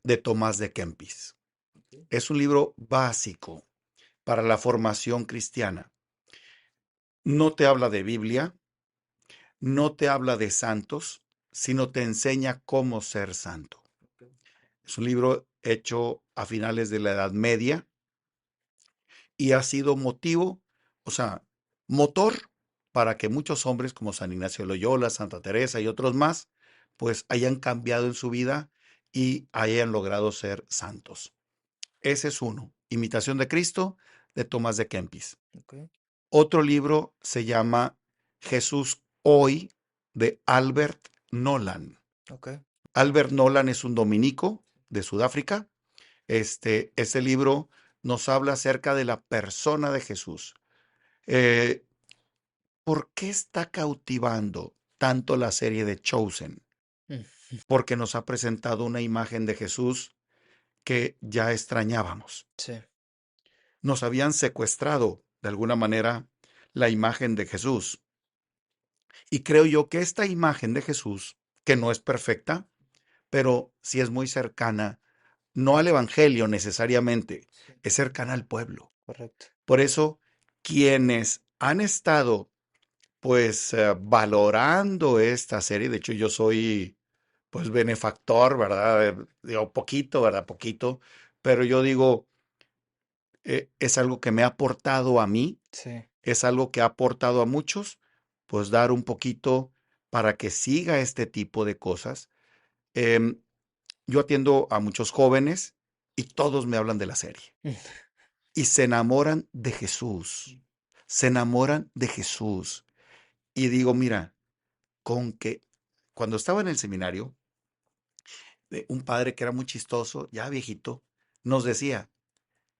de Tomás de Kempis. Es un libro básico para la formación cristiana. No te habla de Biblia, no te habla de santos, sino te enseña cómo ser santo. Es un libro hecho a finales de la Edad Media y ha sido motivo, o sea, motor para que muchos hombres como San Ignacio de Loyola, Santa Teresa y otros más, pues hayan cambiado en su vida y hayan logrado ser santos. Ese es uno. Imitación de Cristo, de Tomás de Kempis. Ok, Otro libro se llama Jesús hoy, de Albert Nolan. ok, Albert Nolan es un dominico de Sudáfrica. Este libro nos habla acerca de la persona de Jesús. Eh, ¿Por qué está cautivando tanto la serie de Chosen? mm, Porque nos ha presentado una imagen de Jesús que ya extrañábamos. sí, Nos habían secuestrado, de alguna manera, la imagen de Jesús. Y creo yo que esta imagen de Jesús, que no es perfecta, pero sí es muy cercana, no al Evangelio necesariamente, sí, es cercana al pueblo. correcto. Por eso, quienes han estado, pues, valorando esta serie, de hecho yo soy, pues, benefactor, ¿verdad? Digo, poquito, ¿verdad? Poquito, pero yo digo, es algo que me ha aportado a mí, Sí, es algo que ha aportado a muchos, pues dar un poquito para que siga este tipo de cosas. Em, yo atiendo a muchos jóvenes y todos me hablan de la serie y se enamoran de Jesús, se enamoran de Jesús. Y digo, mira, con que cuando estaba en el seminario, un padre que era muy chistoso, ya viejito, nos decía,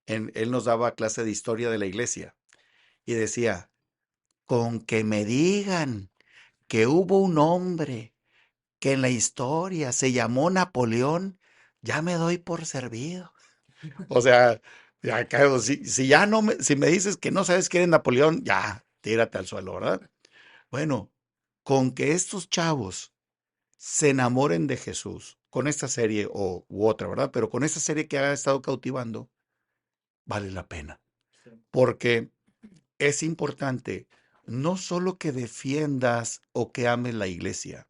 él nos daba clase de historia de la iglesia y decía, con que me digan que hubo un hombre que en la historia se llamó Napoleón, ya me doy por servido. O sea, ya caigo, si ya no me, si me dices que no sabes quién es Napoleón, ya, tírate al suelo, ¿verdad? Bueno, con que estos chavos se enamoren de Jesús con esta serie u otra, ¿verdad? Pero con esta serie que ha estado cautivando, vale la pena. sí. Porque es importante no solo que defiendas o que ames la iglesia,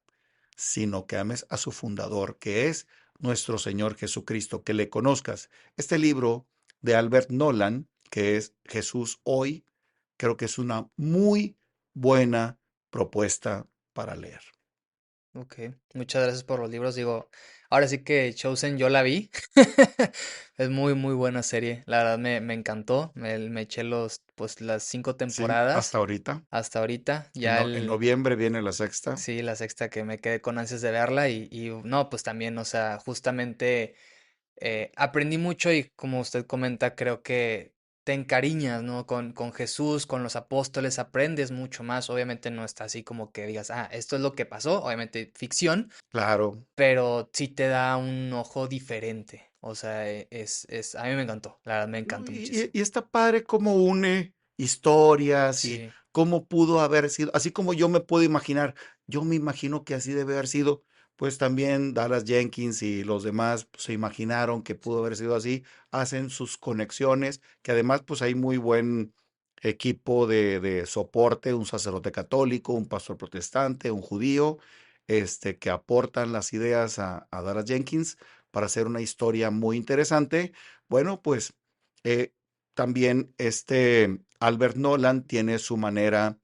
sino que ames a su fundador, que es nuestro Señor Jesucristo, que le conozcas. Este libro de Albert Nolan, que es Jesús hoy, creo que es una muy buena propuesta para leer. Ok, muchas gracias por los libros. Digo, ahora sí que Chosen yo la vi. Es muy, muy buena serie. La verdad me encantó. Me eché pues, las 5 Sí, hasta temporadas ahorita. hasta ahorita. En noviembre viene la sexta. Sí, la sexta que me quedé con ansias de verla y no, pues también, o sea, justamente aprendí mucho y como usted comenta, creo que te encariñas, ¿no? Con Jesús, con los apóstoles, aprendes mucho más. Obviamente no está así como que digas, ah, esto es lo que pasó, obviamente ficción, Claro. pero sí te da un ojo diferente. O sea, a mí me encantó, la verdad me No, encantó muchísimo. y está padre cómo une historias y Sí, cómo pudo haber sido, así como yo me puedo imaginar, yo me imagino que así debe haber sido, pues también Dallas Jenkins y los demás pues, se imaginaron que pudo haber sido así, hacen sus conexiones, que además pues hay muy buen equipo de soporte, un sacerdote católico, un pastor protestante, un judío, que aportan las ideas a Dallas Jenkins para hacer una historia muy interesante. Bueno, pues eh, también Albert Nolan tiene su manera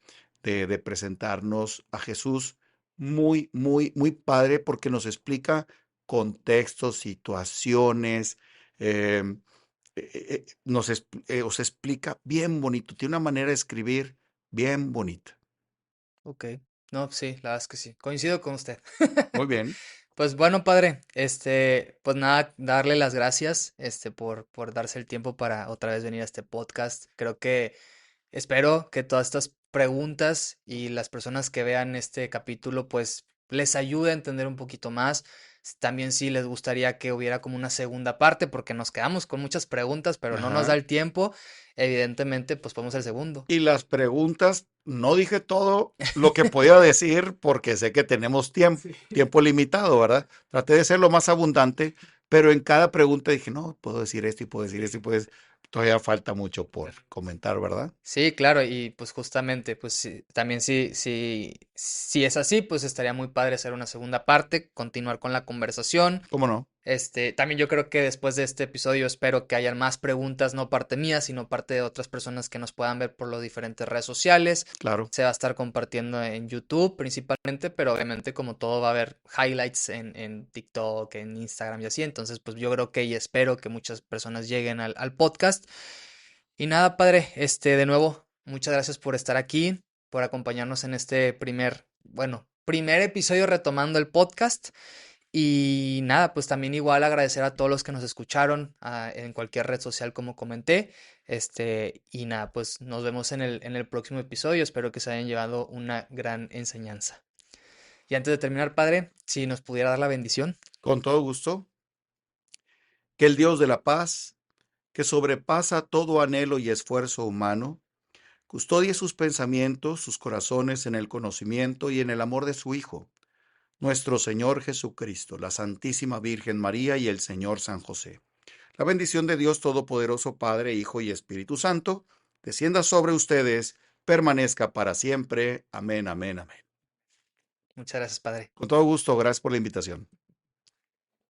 de presentarnos a Jesús muy, muy, muy padre porque nos explica contextos, situaciones, em, os explica bien bonito, tiene una manera de escribir bien bonita. ok. No, sí, la verdad es que sí. Coincido con usted. Muy bien. Pues bueno, padre, pues nada, darle las gracias, por darse el tiempo para otra vez venir a este podcast. Creo que espero que todas estas preguntas y las personas que vean este capítulo, pues les ayude a entender un poquito más. También sí les gustaría que hubiera como una segunda parte, porque nos quedamos con muchas preguntas, pero no nos da Ajá. el tiempo. Evidentemente, pues podemos el segundo. Y las preguntas, no dije todo lo que podía decir porque sé que tenemos tiempo, Sí. tiempo limitado, ¿verdad? Traté de ser lo más abundante, pero en cada pregunta dije, no, puedo decir esto y puedo decir esto y puedo todavía falta mucho por comentar, ¿verdad? Sí, claro, y pues justamente, pues también sí, sí. Si es así, pues estaría muy padre hacer una segunda parte, continuar con la conversación. ¿Cómo no? También yo creo que después de este episodio espero que hayan más preguntas, no parte mía, sino parte de otras personas que nos puedan ver por las diferentes redes sociales. Claro. Se va a estar compartiendo en YouTube principalmente, pero obviamente como todo va a haber highlights en TikTok, en Instagram y así. Entonces, pues yo creo que y espero que muchas personas lleguen al podcast. Y nada, padre, de nuevo, muchas gracias por estar aquí, por acompañarnos en este primer episodio retomando el podcast. Y nada, pues también igual agradecer a todos los que nos escucharon en cualquier red social como comenté. Y nada, pues nos vemos en el próximo episodio. Espero que se hayan llevado una gran enseñanza. Y antes de terminar, padre, si nos pudiera dar la bendición. Con todo gusto. Que el Dios de la paz, que sobrepasa todo anhelo y esfuerzo humano, custodie sus pensamientos, sus corazones en el conocimiento y en el amor de su Hijo, nuestro Señor Jesucristo, la Santísima Virgen María y el Señor San José. La bendición de Dios Todopoderoso, Padre, Hijo y Espíritu Santo, descienda sobre ustedes, permanezca para siempre. Amén, amén, amén. Muchas gracias, padre. Con todo gusto, gracias por la invitación.